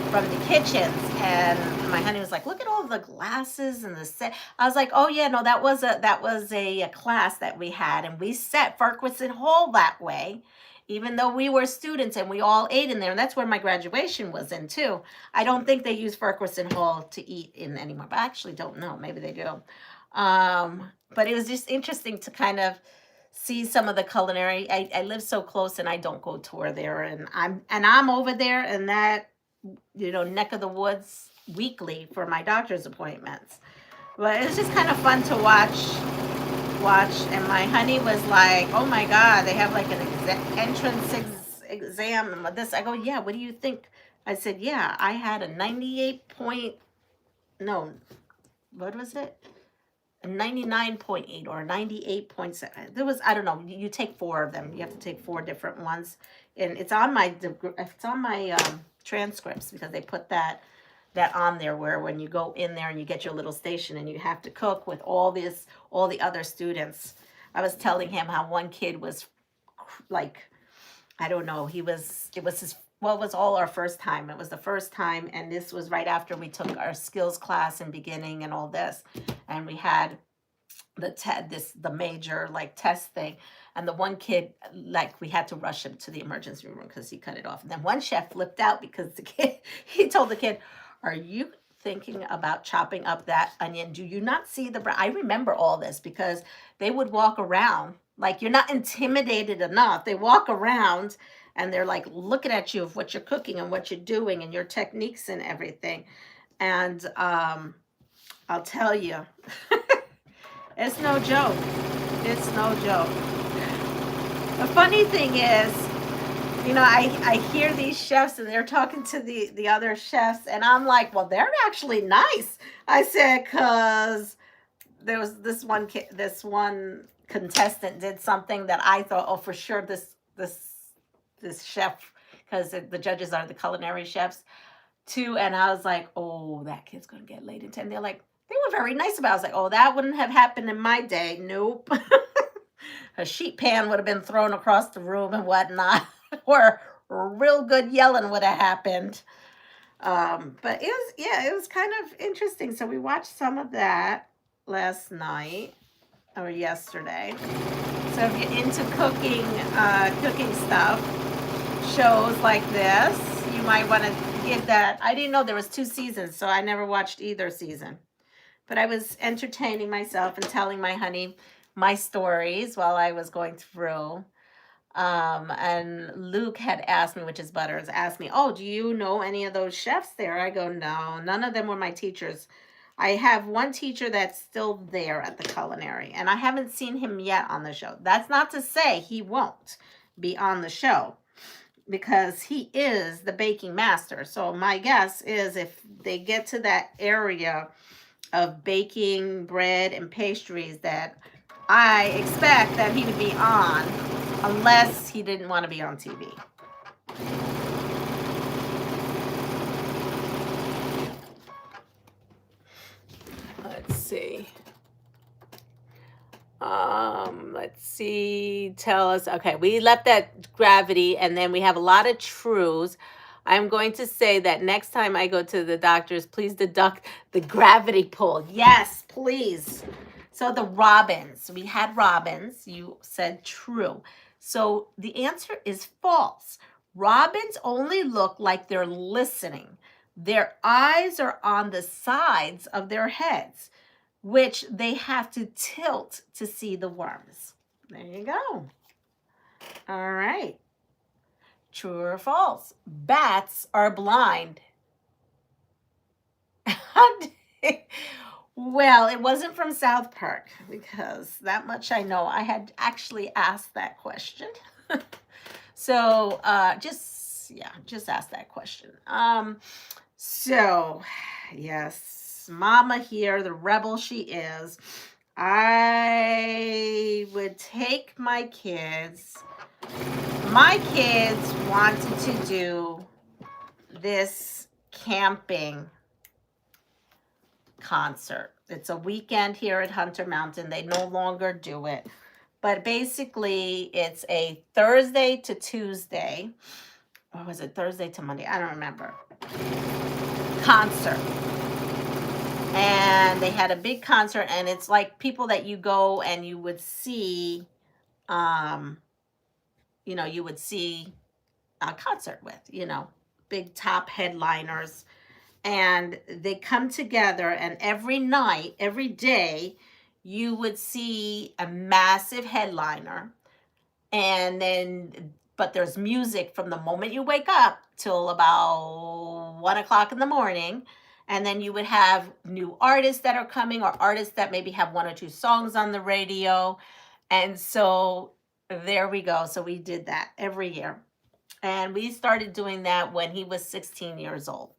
from the kitchens. And my honey was like, "Look at all the glasses and the set." I was like, "Oh yeah, no, that was a class that we had, and we set Farquharson Hall that way." Even though we were students and we all ate in there, and that's where my graduation was in too. I don't think they use Farquharson Hall to eat in anymore, but I actually don't know. Maybe they do. But it was just interesting to kind of see some of the culinary. I live so close and I don't go tour there, and I'm over there in that neck of the woods weekly for my doctor's appointments. But it's just kind of fun to watch. And my honey was like, "Oh my God, they have like an entrance exam and this." I go, "Yeah, what do you think?" I said, "Yeah, I had a 98 point, no, what was it? a 99.8 or a 98.7. There was, I don't know, you take 4 of them. You have to take 4 different ones. And it's on my transcripts, because they put that on there, where when you go in there and you get your little station and you have to cook with all the other students. I was telling him how one kid was like, I don't know, it was his, well, it was all our first time. It was the first time, and this was right after we took our skills class in beginning and all this, and we had the major like test thing, and the one kid, like, we had to rush him to the emergency room because he cut it off. And then one chef flipped out because the kid, he told the kid, "Are you thinking about chopping up that onion? Do you not see the brown?" I remember all this because they would walk around like, you're not intimidated enough. They walk around and they're like looking at you of what you're cooking and what you're doing and your techniques and everything. And I'll tell you, it's no joke. It's no joke. The funny thing is, you know, I hear these chefs and they're talking to the other chefs, and I'm like, well, they're actually nice. I said, because there was this one contestant did something that I thought, oh, for sure this chef, because the judges are the culinary chefs too, and I was like, oh, that kid's gonna get laid into. And they're like, they were very nice about it. I was like, oh, that wouldn't have happened in my day. Nope. A sheet pan would have been thrown across the room and whatnot, or real good yelling would have happened. But it was kind of interesting. So we watched some of that last night or yesterday. So if you're into cooking stuff, shows like this, you might want to give that. I didn't know there was 2 seasons, so I never watched either season. But I was entertaining myself and telling my honey my stories while I was going through. And Luke had asked me, which is Butters, asked me, oh, do you know any of those chefs there? I go, no, none of them were my teachers. I have one teacher that's still there at the culinary, and I haven't seen him yet on the show. That's not to say he won't be on the show, because he is the baking master. So my guess is if they get to that area of baking bread and pastries, that I expect that he would be on, unless he didn't want to be on TV. Let's see. Let's see. Tell us. Okay, we left that gravity, and then we have a lot of truths. I'm going to say that next time I go to the doctors, please deduct the gravity pull. Yes, please. So the robins, we had robins. You said true. So the answer is false. Robins only look like they're listening. Their eyes are on the sides of their heads, which they have to tilt to see the worms. There you go. All right. True or false? Bats are blind. Well, it wasn't from South Park, because that much I know. I had actually asked that question. So just ask that question. So yes, Mama here, the rebel she is. I would take my kids. My kids wanted to do this camping concert. It's a weekend here at Hunter Mountain. They no longer do it. But basically, it's a Thursday to Tuesday. Or was it Thursday to Monday? I don't remember. Concert. And they had a big concert, and it's like people that you go and you would see, you would see a concert with, big top headliners. And they come together, and every night, every day, you would see a massive headliner. And then, but there's music from the moment you wake up till about 1 o'clock in the morning. And then you would have new artists that are coming, or artists that maybe have 1 or 2 songs on the radio. And so there we go. So we did that every year. And we started doing that when he was 16 years old.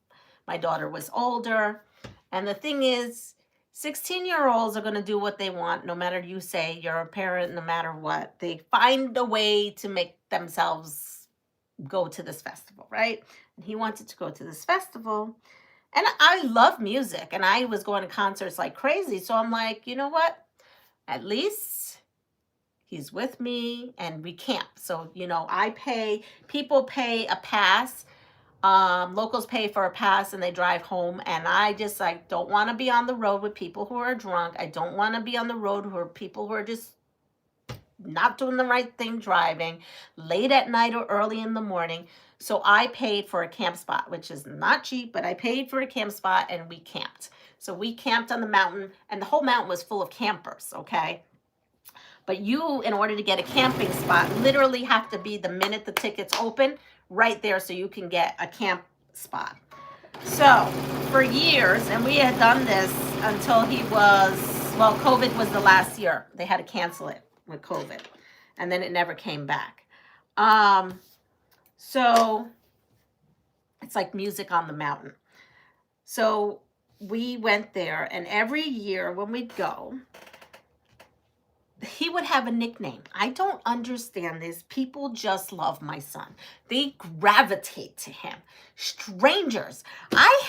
My daughter was older. And the thing is, 16-year-olds are going to do what they want, no matter you say you're a parent, no matter what. They find a way to make themselves go to this festival, right? And he wanted to go to this festival. And I love music, and I was going to concerts like crazy. So I'm like, you know what? At least he's with me and we camp. So, people pay a pass. Locals pay for a pass and they drive home, and I just like don't want to be on the road with people who are drunk. I don't want to be on the road who are people who are just not doing the right thing, driving late at night or early in the morning. So I paid for a camp spot, which is not cheap, but I paid for a camp spot and we camped. So we camped on the mountain, and the whole mountain was full of campers, okay? But you, in order to get a camping spot, literally have to be the minute the tickets open right there so you can get a camp spot. So for years, and we had done this until COVID was the last year. They had to cancel it with COVID, and then it never came back. So it's like music on the mountain. So we went there, and every year when we'd go, he would have a nickname. I don't understand this. People just love my son. They gravitate to him. Strangers. I've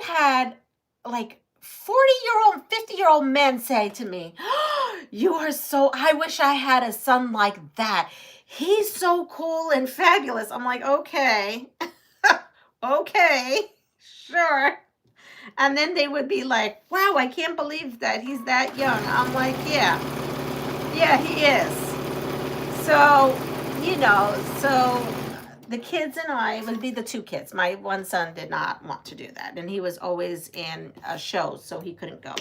had like 40-year-old, 50-year-old men say to me, I wish I had a son like that. He's so cool and fabulous. I'm like, okay, okay, sure. And then they would be like, wow, I can't believe that he's that young. I'm like, yeah, he is. So, so the kids and I, it would be the two kids. My one son did not want to do that. And he was always in a show, so he couldn't go.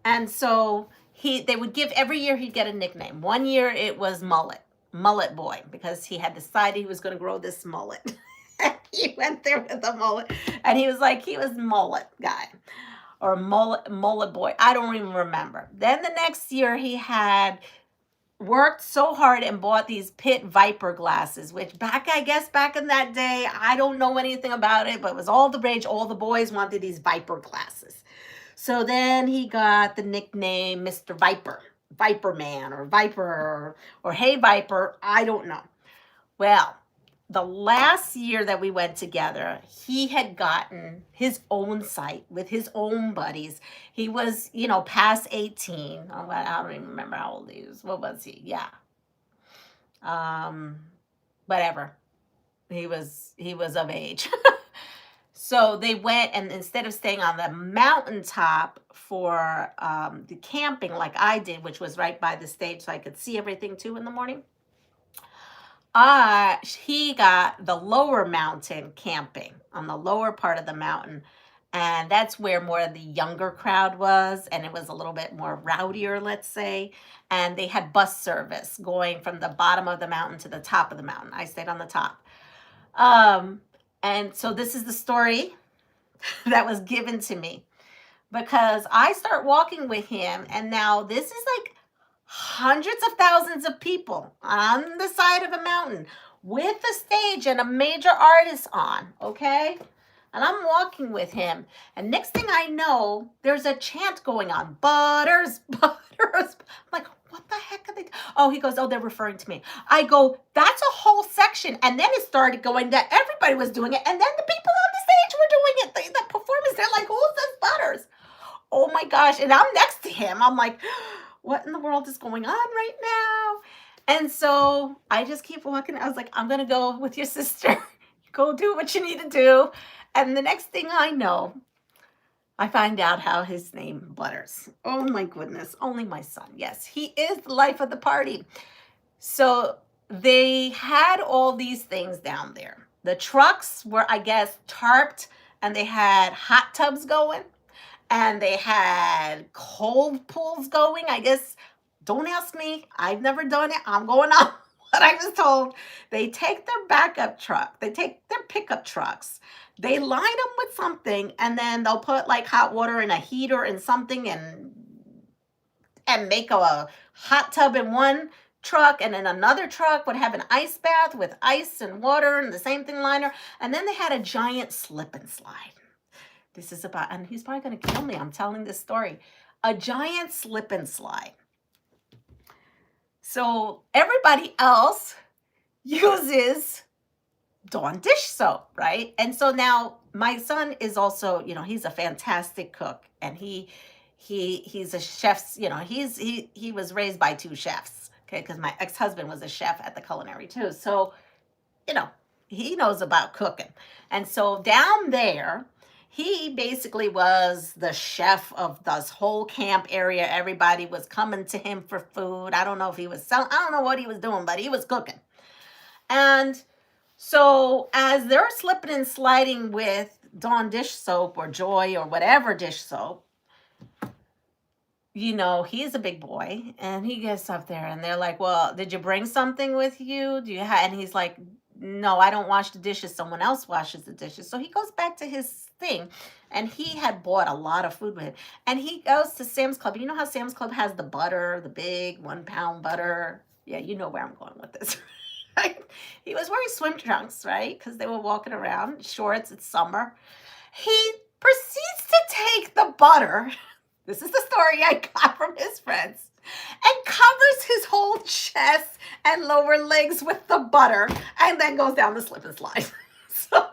And so they would give, every year he'd get a nickname. One year it was Mullet Boy, because he had decided he was going to grow this mullet. He went there with a mullet, and he was mullet guy or mullet boy. I don't even remember. Then the next year he had worked so hard and bought these Pit Viper glasses, which I guess back in that day, I don't know anything about it, but it was all the rage. All the boys wanted these Viper glasses. So then he got the nickname Mr. Viper, Viper Man, or Viper, or Hey Viper. I don't know. Well, the last year that we went together, he had gotten his own site with his own buddies. He was, past 18. Oh, I don't even remember how old he was. What was he? Yeah. Whatever. He was of age. So they went, and instead of staying on the mountaintop for the camping like I did, which was right by the stage so I could see everything too in the morning, he got the lower mountain camping on the lower part of the mountain. And that's where more of the younger crowd was. And it was a little bit more rowdier, let's say. And they had bus service going from the bottom of the mountain to the top of the mountain. I stayed on the top. And so this is the story that was given to me, because I start walking with him. And now this is like hundreds of thousands of people on the side of a mountain with a stage and a major artist on, okay? And I'm walking with him, and next thing I know, there's a chant going on. Butters, butters. I'm like, what the heck are they? Oh, he goes, oh, they're referring to me. I go, that's a whole section. And then it started going that everybody was doing it, and then the people on the stage were doing it. The performers, they're like, who's this Butters? Oh my gosh. And I'm next to him. I'm like, what in the world is going on right now? And so I just keep walking. I was like, I'm going to go with your sister. Go do what you need to do. And the next thing I know, I find out how his name Butters. Oh my goodness. Only my son. Yes, he is the life of the party. So they had all these things down there. The trucks were, I guess, tarped, and they had hot tubs going. And they had cold pools going. I guess, don't ask me. I've never done it. I'm going on what I was told. They take their backup truck. They take their pickup trucks. They line them with something, and then they'll put like hot water in a heater and something, and make a hot tub in one truck, and then another truck would have an ice bath with ice and water and the same thing liner. And then they had a giant slip and slide. This is about, and he's probably going to kill me. I'm telling this story. A giant slip and slide. So everybody else uses Dawn dish soap, right? And so now my son is also, you know, he's a fantastic cook, and he's a chef's, you know, he was raised by 2 chefs, okay? Because my ex-husband was a chef at the culinary too. So, you know, he knows about cooking. And so down there, he basically was the chef of this whole camp area. Everybody was coming to him for food. I don't know if he was selling, I don't know what he was doing, but he was cooking. And so as they're slipping and sliding with Dawn dish soap or Joy or whatever dish soap, you know, he's a big boy, and he gets up there and they're like, well, did you bring something with you? Do you have? And he's like, no, I don't wash the dishes. Someone else washes the dishes. So he goes back to his thing, and he had bought a lot of food with him. And he goes to Sam's Club. You know how Sam's Club has the butter, the big 1 pound butter? Yeah, you know where I'm going with this. Right? He was wearing swim trunks, right? Because they were walking around, shorts, it's summer. He proceeds to take the butter. This is the story I got from his friends. And covers his whole chest and lower legs with the butter, and then goes down the slip and slide. So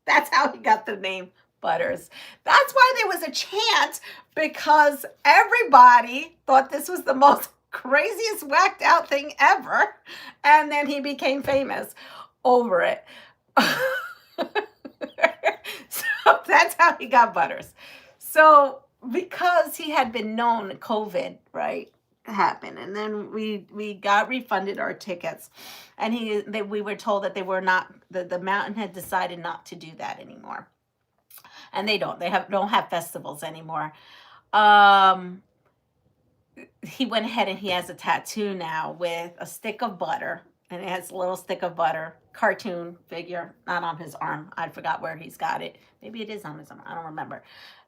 that's how he got the name Butters. That's why there was a chant, because everybody thought this was the most craziest whacked out thing ever. And then he became famous over it. So that's how he got Butters. So because he had been known COVID, right, happened, and then we got refunded our tickets, and we were told that they were not, the mountain had decided not to do that anymore, and they don't have festivals anymore. He went ahead and he has a tattoo now with a stick of butter, and it has a little stick of butter, cartoon figure, not on his arm. I forgot where he's got it. Maybe it is on his arm. I don't remember.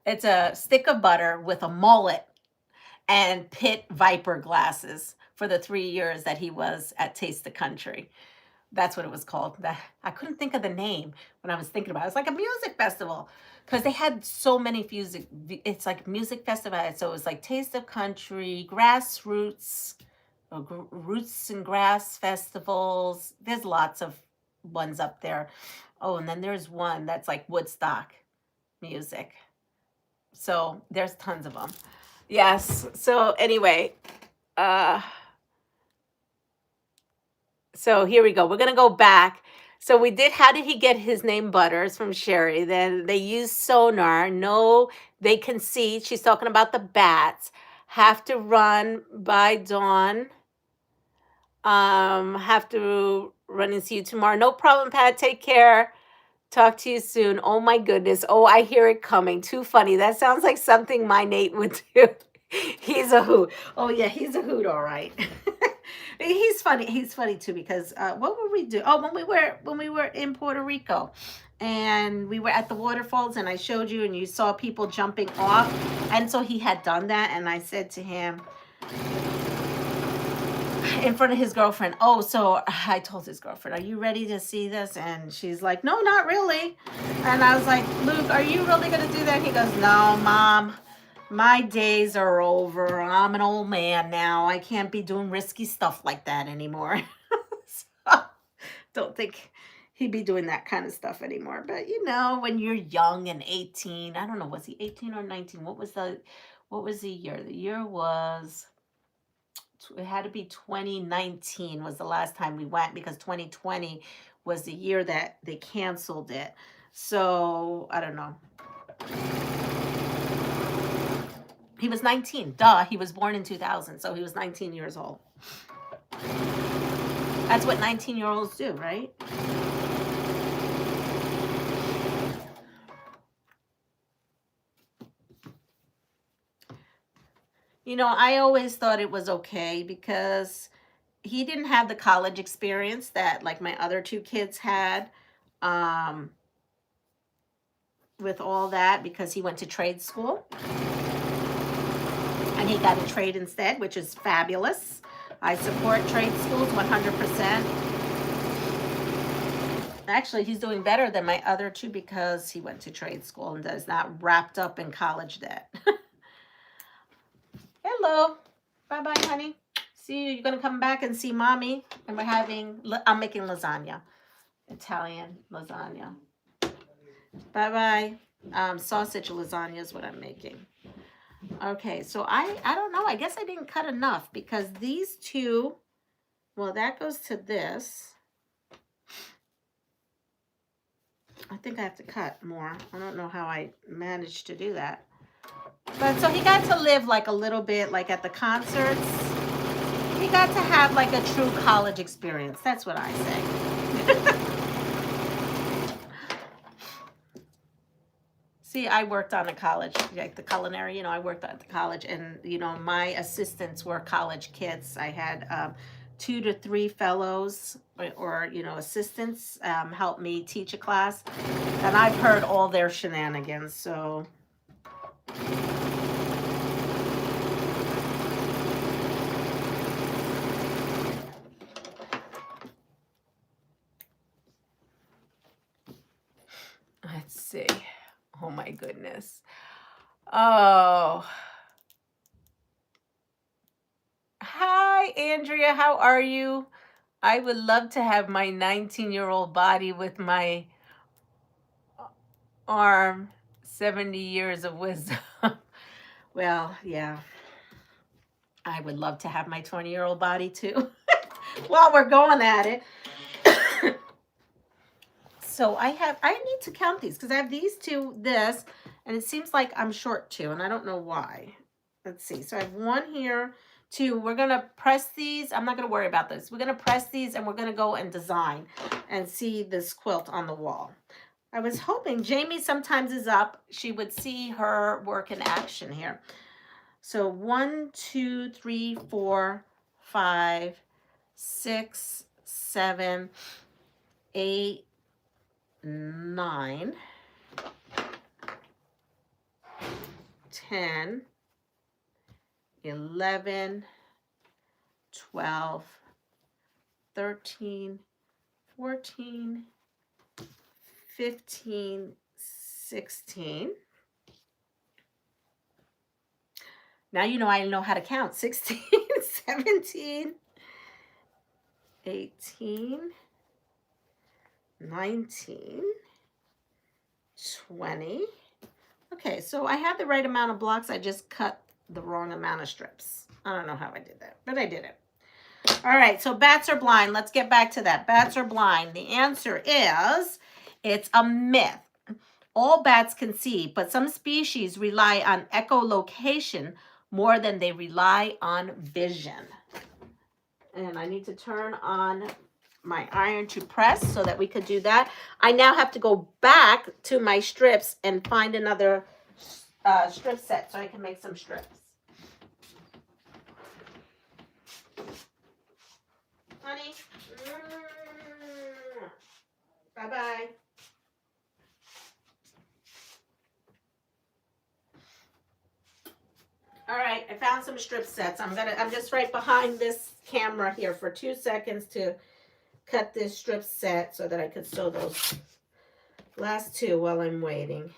It's a stick of butter with a mullet and pit viper glasses for the 3 years that he was at Taste the Country. That's what it was called. I couldn't think of the name when I was thinking about it. It's like a music festival, because they had so many music. It's like music festival. So it was like Taste of Country, Grassroots, Roots and Grass festivals. There's lots of ones up there. Oh, and then there's one that's like Woodstock music. So there's tons of them. Yes. So anyway, so here we go. We're going to go back. So we did, how did he get his name Butters from Sherry? Then they used sonar. No, they can see. She's talking about the bats. Have to run by dawn. Have to run and see you tomorrow. No problem, Pat. Take care. Talk to you soon. Oh my goodness. Oh, I hear it coming. Too funny. That sounds like something my Nate would do. He's a hoot. Oh yeah, he's a hoot, all right. He's funny. He's funny too, because what were we doing? Oh, when we were in Puerto Rico, and we were at the waterfalls, and I showed you, and you saw people jumping off, and so he had done that, and I said to him, in front of his girlfriend, oh, so I told his girlfriend, are you ready to see this? And she's like, no, not really. And I was like, Luke, are you really going to do that? And he goes, no, Mom, my days are over. I'm an old man now. I can't be doing risky stuff like that anymore. So, don't think he'd be doing that kind of stuff anymore. But, you know, when you're young and 18, I don't know, was he 18 or 19? What was the year? The year was... It had to be 2019 was the last time we went, because 2020 was the year that they canceled it. So, I don't know. He was 19. Duh, he was born in 2000, so he was 19 years old. That's what 19-year-olds do, right? You know, I always thought it was okay, because he didn't have the college experience that like my other 2 kids had, with all that, because he went to trade school and he got a trade instead, which is fabulous. I support trade schools 100%. Actually, he's doing better than my other two because he went to trade school and is not wrapped up in college debt. Hello. Bye-bye, honey. See you. You're going to come back and see mommy. And I'm making lasagna. Italian lasagna. Bye-bye. Sausage lasagna is what I'm making. Okay, so I don't know. I guess I didn't cut enough because these two, well, that goes to this. I think I have to cut more. I don't know how I managed to do that. But so he got to live like a little bit like at the concerts. He got to have like a true college experience. That's what I say. See, I worked on a college, like the culinary, I worked at the college and, my assistants were college kids. I had 2 to 3 fellows or assistants help me teach a class. And I've heard all their shenanigans, so. Let's see. Oh my goodness. Oh. Hi, Andrea. How are you? I would love to have my 19-year-old body with my arm, 70 years of wisdom. Well, yeah. I would love to have my 20-year-old body too. While we're going at it. So I need to count these because I have these two, this, and it seems like I'm short 2, and I don't know why. Let's see. So I have 1 here, 2. We're going to press these. I'm not going to worry about this. We're going to press these, and we're going to go and design and see this quilt on the wall. I was hoping Jamie sometimes is up. She would see her work in action here. So 1, 2, 3, 4, 5, 6, 7, 8, 9, 10, 11, 12, 13, 14, 15, 16. Now I know how to count. 16, 17, 18, 19, 20. Okay, so I had the right amount of blocks. I just cut the wrong amount of strips. I don't know how I did that, but I did it. All right, so bats are blind. Let's get back to that. Bats are blind. The answer is it's a myth. All bats can see, but some species rely on echolocation more than they rely on vision. And I need to turn on my iron to press so that we could do that. I now have to go back to my strips and find another strip set so I can make some strips. Honey, bye-bye. All right, I found some strip sets. I'm just right behind this camera here for 2 seconds to cut this strip set so that I could sew those last 2 while I'm waiting.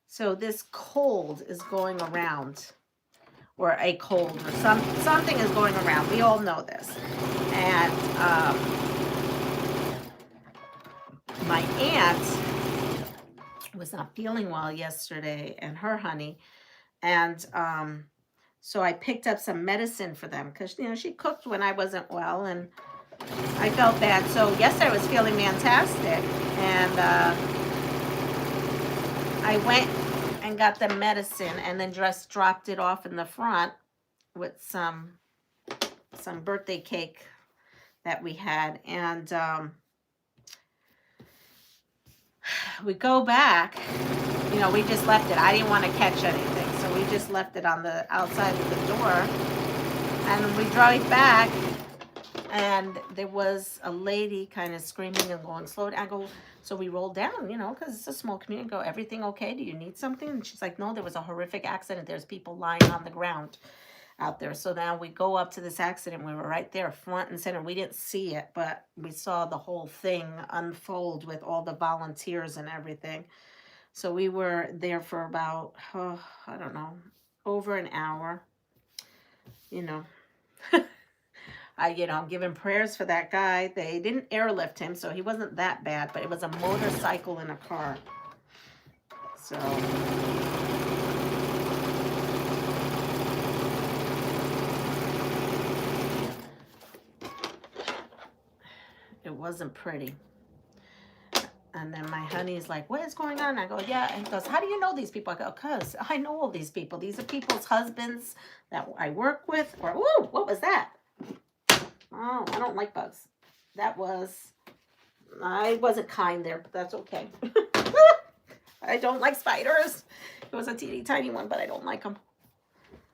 So this cold is going around, or a cold, or something is going around. We all know this. And my aunt was not feeling well yesterday, and her honey. And so I picked up some medicine for them because, she cooked when I wasn't well, and I felt bad. So yesterday I was feeling fantastic, and I went and got the medicine and then just dropped it off in the front with some birthday cake that we had. And we go back, you know, we just left it. I didn't want to catch anything, so we just left it on the outside of the door. And we drive back, and there was a lady kind of screaming and going slow down. I go, so we rolled down, you know, because it's a small community. Go, everything okay? Do you need something? And she's like, no, there was a horrific accident. There's people lying on the ground out there. So now we go up to this accident. We were right there, front and center. We didn't see it, but we saw the whole thing unfold with all the volunteers and everything. So we were there for about, I don't know, over an hour, you know. I'm giving prayers for that guy. They didn't airlift him, so he wasn't that bad, but it was a motorcycle in a car. So it wasn't pretty. And then my honey's like, what is going on? I go, yeah. And he goes, how do you know these people? I go, because I know all these people. These are people's husbands that I work with. Or, ooh, what was that? Oh, I don't like bugs. I wasn't kind there, but that's okay. I don't like spiders. It was a teeny tiny one, but I don't like them.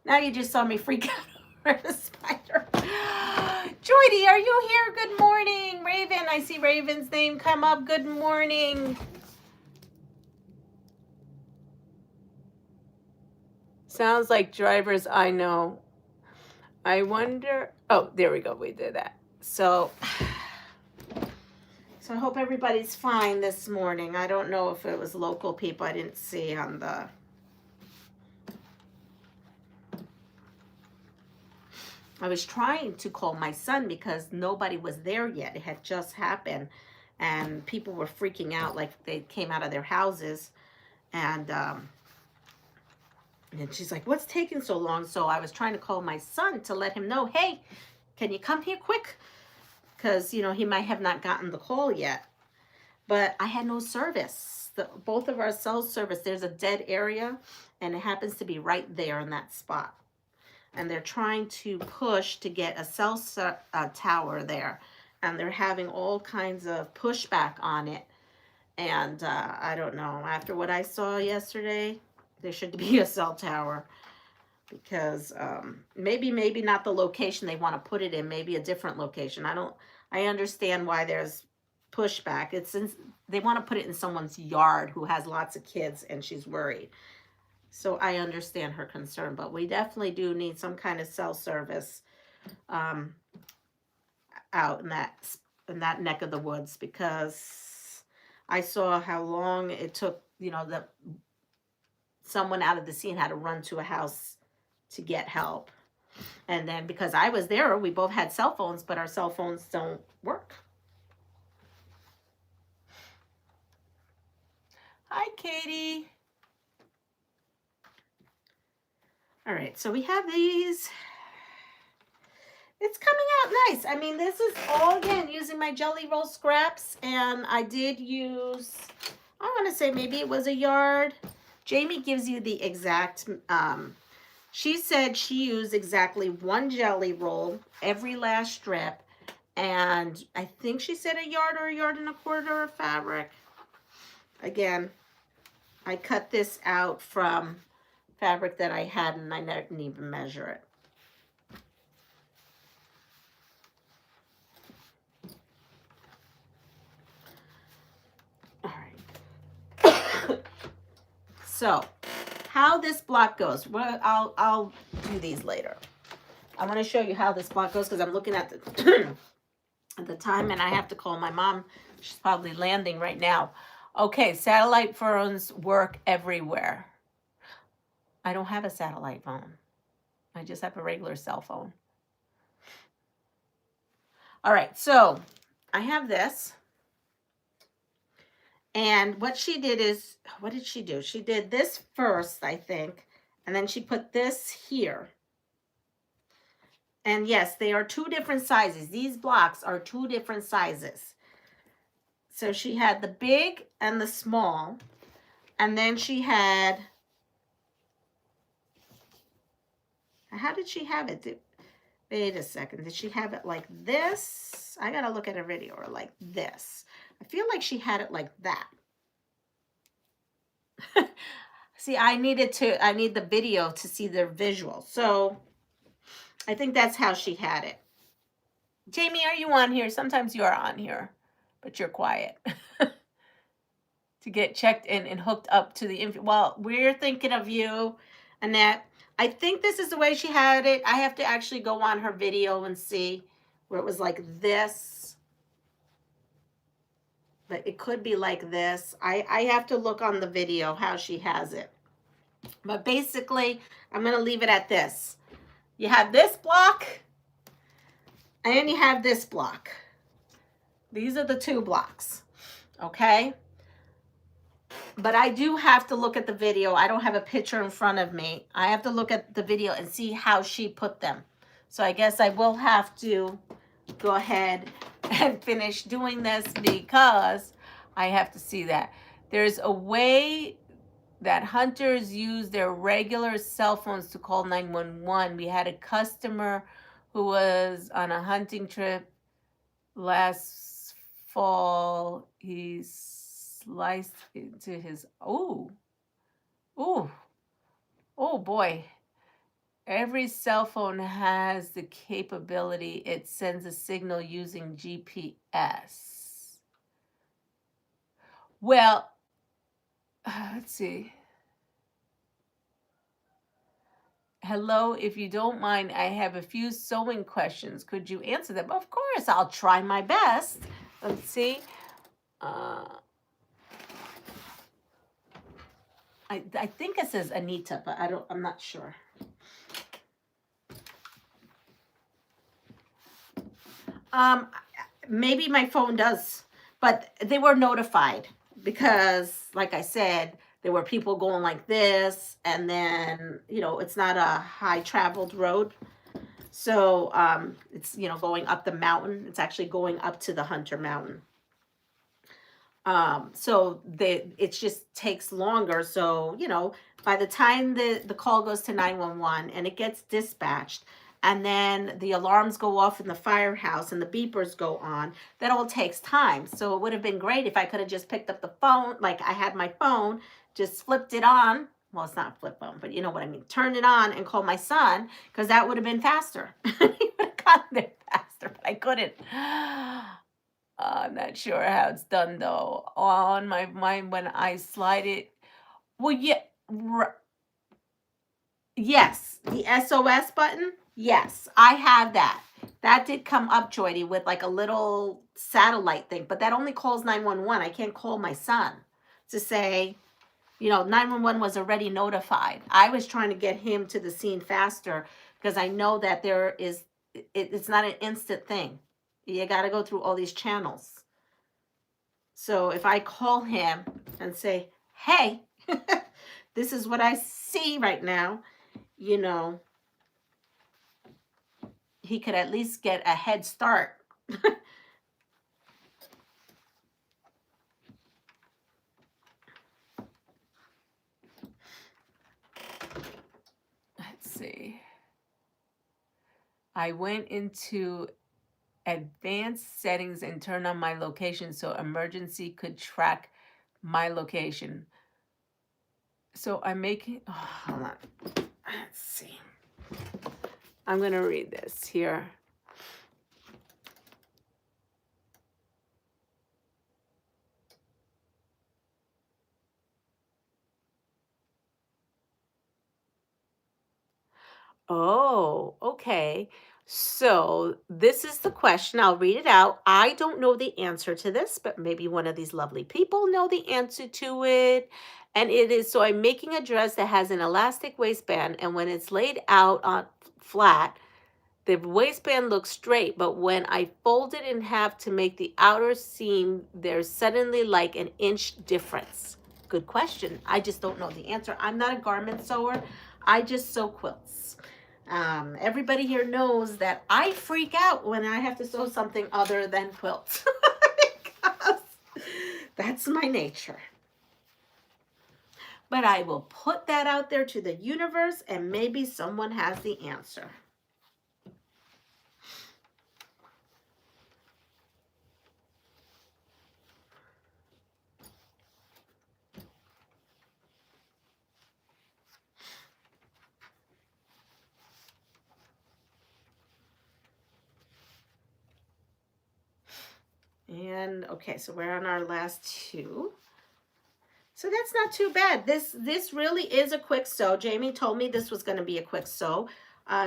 Now you just saw me freak out over a spider. Joydy, are you here? Good morning. Raven, I see Raven's name come up. Good morning. Sounds like drivers I know. I wonder, oh, there we go, we did that. So I hope everybody's fine this morning. I don't know if it was local people I didn't see on the, I was trying to call my son because nobody was there yet. It had just happened, and people were freaking out like they came out of their houses, and she's like, what's taking so long? So I was trying to call my son to let him know, hey, can you come here quick? Because, you know, he might have not gotten the call yet. But I had no service. Both of our cell service, there's a dead area, and it happens to be right there in that spot. And they're trying to push to get a cell tower there. And they're having all kinds of pushback on it. And I don't know. After what I saw yesterday, there should be a cell tower. Because maybe not the location they want to put it in. Maybe a different location. I understand why there's pushback. They want to put it in someone's yard who has lots of kids and she's worried. So I understand her concern, but we definitely do need some kind of cell service out in that neck of the woods, because I saw how long it took, you know, that someone out of the scene had to run to a house to get help. And then because I was there, we both had cell phones, but our cell phones don't work. Hi, Katie. All right, so we have these. It's coming out nice. I mean, this is all, again, using my Jelly Roll scraps, and I did use, I want to say maybe it was a yard. Jamie gives you the exact, she said she used exactly 1 Jelly Roll, every last strip, and I think she said a yard or a yard and a quarter of fabric. Again, I cut this out from fabric that I had, and I didn't even measure it. All right. So, how this block goes. Well, I'll do these later. I want to show you how this block goes because I'm looking at the at the time, and I have to call my mom. She's probably landing right now. Okay, satellite phones work everywhere. I don't have a satellite phone. I just have a regular cell phone. All right, so I have this. And what she did is, what did she do? She did this first, I think, and then she put this here. And yes, they are 2 different sizes. These blocks are 2 different sizes. So she had the big and the small, and then she had, how did she have it? Wait a second. Did she have it like this? I got to look at a video, or like this. I feel like she had it like that. See, I need the video to see the visual. So I think that's how she had it. Jamie, are you on here? Sometimes you are on here, but you're quiet. To get checked in and hooked up to the well, we're thinking of you, Annette. I think this is the way she had it. I have to actually go on her video and see where it was like this. But it could be like this. I have to look on the video how she has it. But basically, I'm going to leave it at this. You have this block, and then you have this block. These are the two blocks, okay? But I do have to look at the video. I don't have a picture in front of me. I have to look at the video and see how she put them. So I guess I will have to go ahead and finish doing this because I have to see that. There's a way that hunters use their regular cell phones to call 911. We had a customer who was on a hunting trip last fall. He sliced into his, oh boy. Every cell phone has the capability. It sends a signal using GPS. Well, let's see. Hello, if you don't mind, I have a few sewing questions. Could you answer them? Of course, I'll try my best. Let's see. I think it says Anita, but I'm not sure. Maybe my phone does, but they were notified because, like I said, there were people going like this, and then, it's not a high traveled road. So, it's, going up the mountain. It's actually going up to the Hunter Mountain. So it just takes longer. So, by the time the call goes to 911 and it gets dispatched, and then the alarms go off in the firehouse and the beepers go on, that all takes time. So it would have been great if I could have just picked up the phone, like I had my phone, just flipped it on. Well, it's not flip phone, but you know what I mean. Turn it on and call my son, because that would have been faster. He would have gotten there faster, but I couldn't. I'm not sure how it's done though. On my mind when I slide it. Well, yeah. Yes, the SOS button. Yes, I have that. That did come up, Joydy, with like a little satellite thing, but that only calls 911. I can't call my son to say, 911 was already notified. I was trying to get him to the scene faster because I know that it's not an instant thing. You got to go through all these channels. So if I call him and say, hey, this is what I see right now, he could at least get a head start. Let's see. I went into advanced settings and turned on my location so emergency could track my location. So I'm making, hold on. Let's see. I'm going to read this here. Oh, okay. So this is the question. I'll read it out. I don't know the answer to this, but maybe one of these lovely people know the answer to it. And it is, so I'm making a dress that has an elastic waistband, and when it's laid out on flat, the waistband looks straight, but when I fold it in half to make the outer seam, there's suddenly like an inch difference. Good question. I just don't know the answer. I'm not a garment sewer. I just sew quilts. Everybody here knows that I freak out when I have to sew something other than quilts because that's my nature. But I will put that out there to the universe, and maybe someone has the answer. then, okay, so we're on our last two. So that's not too bad. This really is a quick sew. Jamie told me this was going to be a quick sew.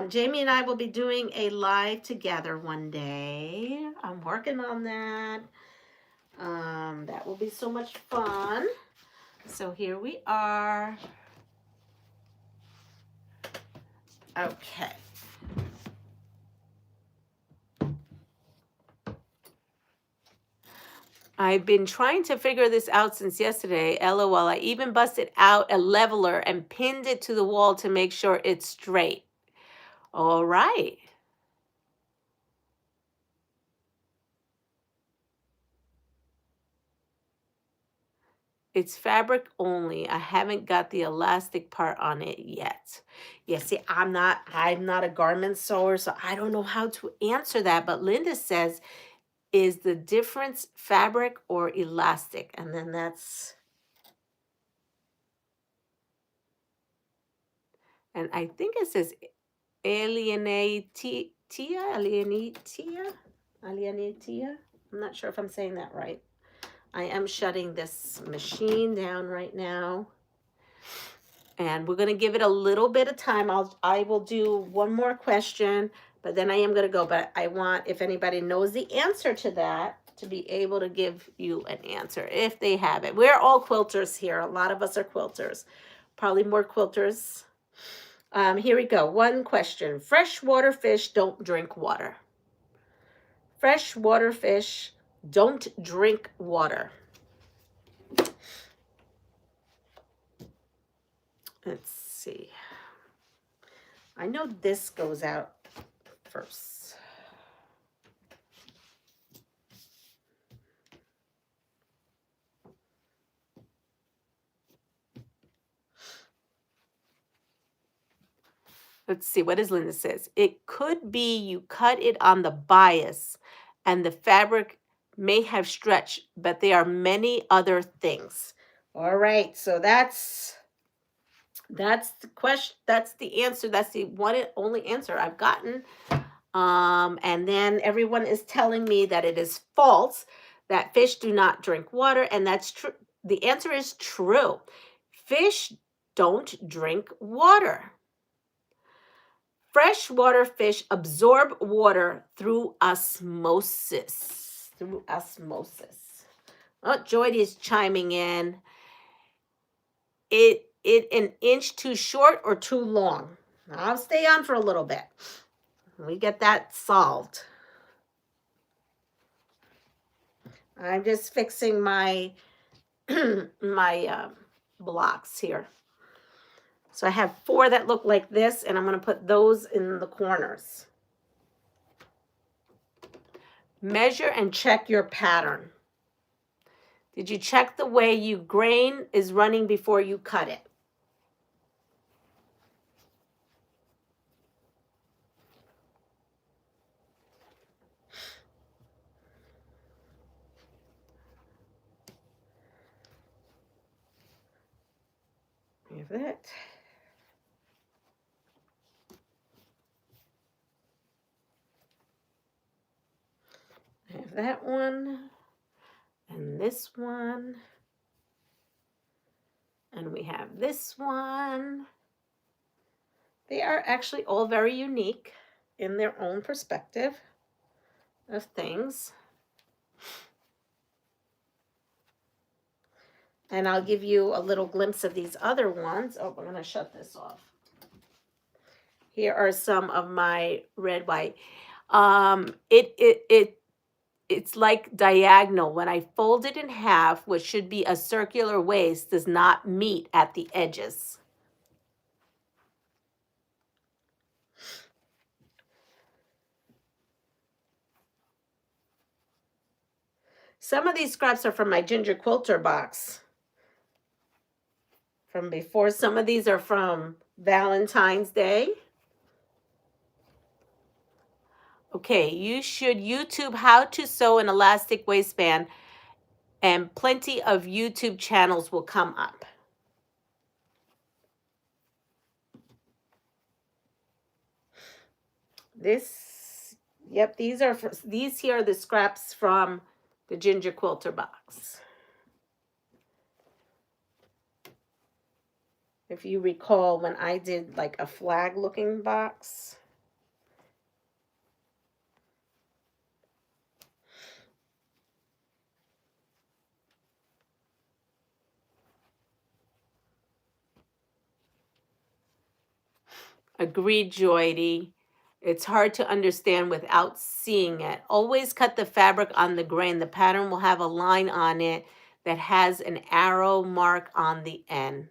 Jamie and I will be doing a live together one day. I'm working on that. That will be so much fun. So here we are. Okay. I've been trying to figure this out since yesterday. LOL. I even busted out a leveler and pinned it to the wall to make sure it's straight. All right. It's fabric only. I haven't got the elastic part on it yet. Yeah, see, I'm not a garment sewer, so I don't know how to answer that. But Linda says, is the difference fabric or elastic? And then that's, and I think it says alienatia. I'm not sure if I'm saying that right. I am shutting this machine down right now. And we're going to give it a little bit of time. I will do one more question, but then I am going to go. But I want, if anybody knows the answer to that, to be able to give you an answer if they have it. We're all quilters here. A lot of us are quilters. Probably more quilters. Here we go. One question. Freshwater fish don't drink water. Freshwater fish don't drink water. Let's see. I know this goes out first. Let's see, what does Linda says? It could be you cut it on the bias and the fabric may have stretched, but there are many other things. All right, so that's the question. That's the answer. That's the one and only answer I've gotten. And then everyone is telling me that it is false, that fish do not drink water, and that's true. The answer is true. Fish don't drink water. Freshwater fish absorb water through osmosis. Through osmosis. Oh, Joy is chiming in. It an inch too short or too long? I'll stay on for a little bit. We get that solved. I'm just fixing my my blocks here. So I have 4 that look like this, and I'm going to put those in the corners. Measure and check your pattern. Did you check the way your grain is running before you cut it? I have that. I have that one. And this one. And we have this one. They are actually all very unique in their own perspective of things. And I'll give you a little glimpse of these other ones. Oh, I'm going to shut this off. Here are some of my red, white. It's like diagonal. When I fold it in half, which should be a circular waist, does not meet at the edges. Some of these scraps are from my Ginger Quilter box from before. Some of these are from Valentine's Day. Okay, you should YouTube how to sew an elastic waistband, and plenty of YouTube channels will come up. This, yep, these here are the scraps from the ginger quilter box. If you recall, when I did like a flag looking box, agreed, Joydy. It's hard to understand without seeing it. Always cut the fabric on the grain. The pattern will have a line on it that has an arrow mark on the end.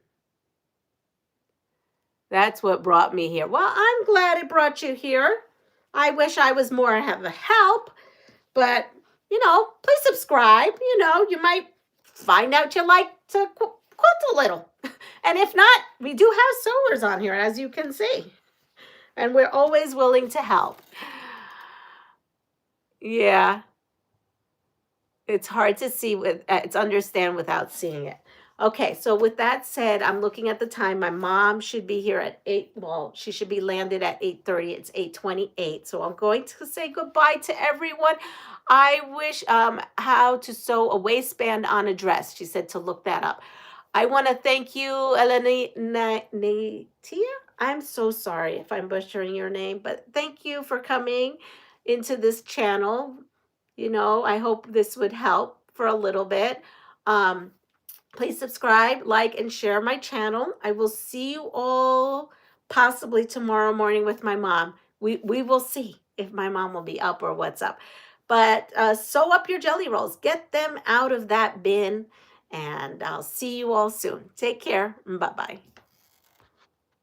That's what brought me here. Well, I'm glad it brought you here. I wish I was more of a help, but, you know, please subscribe. You know, you might find out you like to quilt a little. And if not, we do have sewers on here, as you can see. And we're always willing to help. Yeah. It's hard to see it's understand without seeing it. Okay, so with that said, I'm looking at the time. My mom should be here at 8. Well, she should be landed at 8:30. It's 8:28. So I'm going to say goodbye to everyone. I wish how to sew a waistband on a dress. She said to look that up. I want to thank you, Elena. I'm so sorry if I'm butchering your name, but thank you for coming into this channel. You know, I hope this would help for a little bit. Please subscribe, like, and share my channel. I will see you all possibly tomorrow morning with my mom. We will see if my mom will be up or what's up. But sew up your jelly rolls. Get them out of that bin. And I'll see you all soon. Take care. Bye-bye.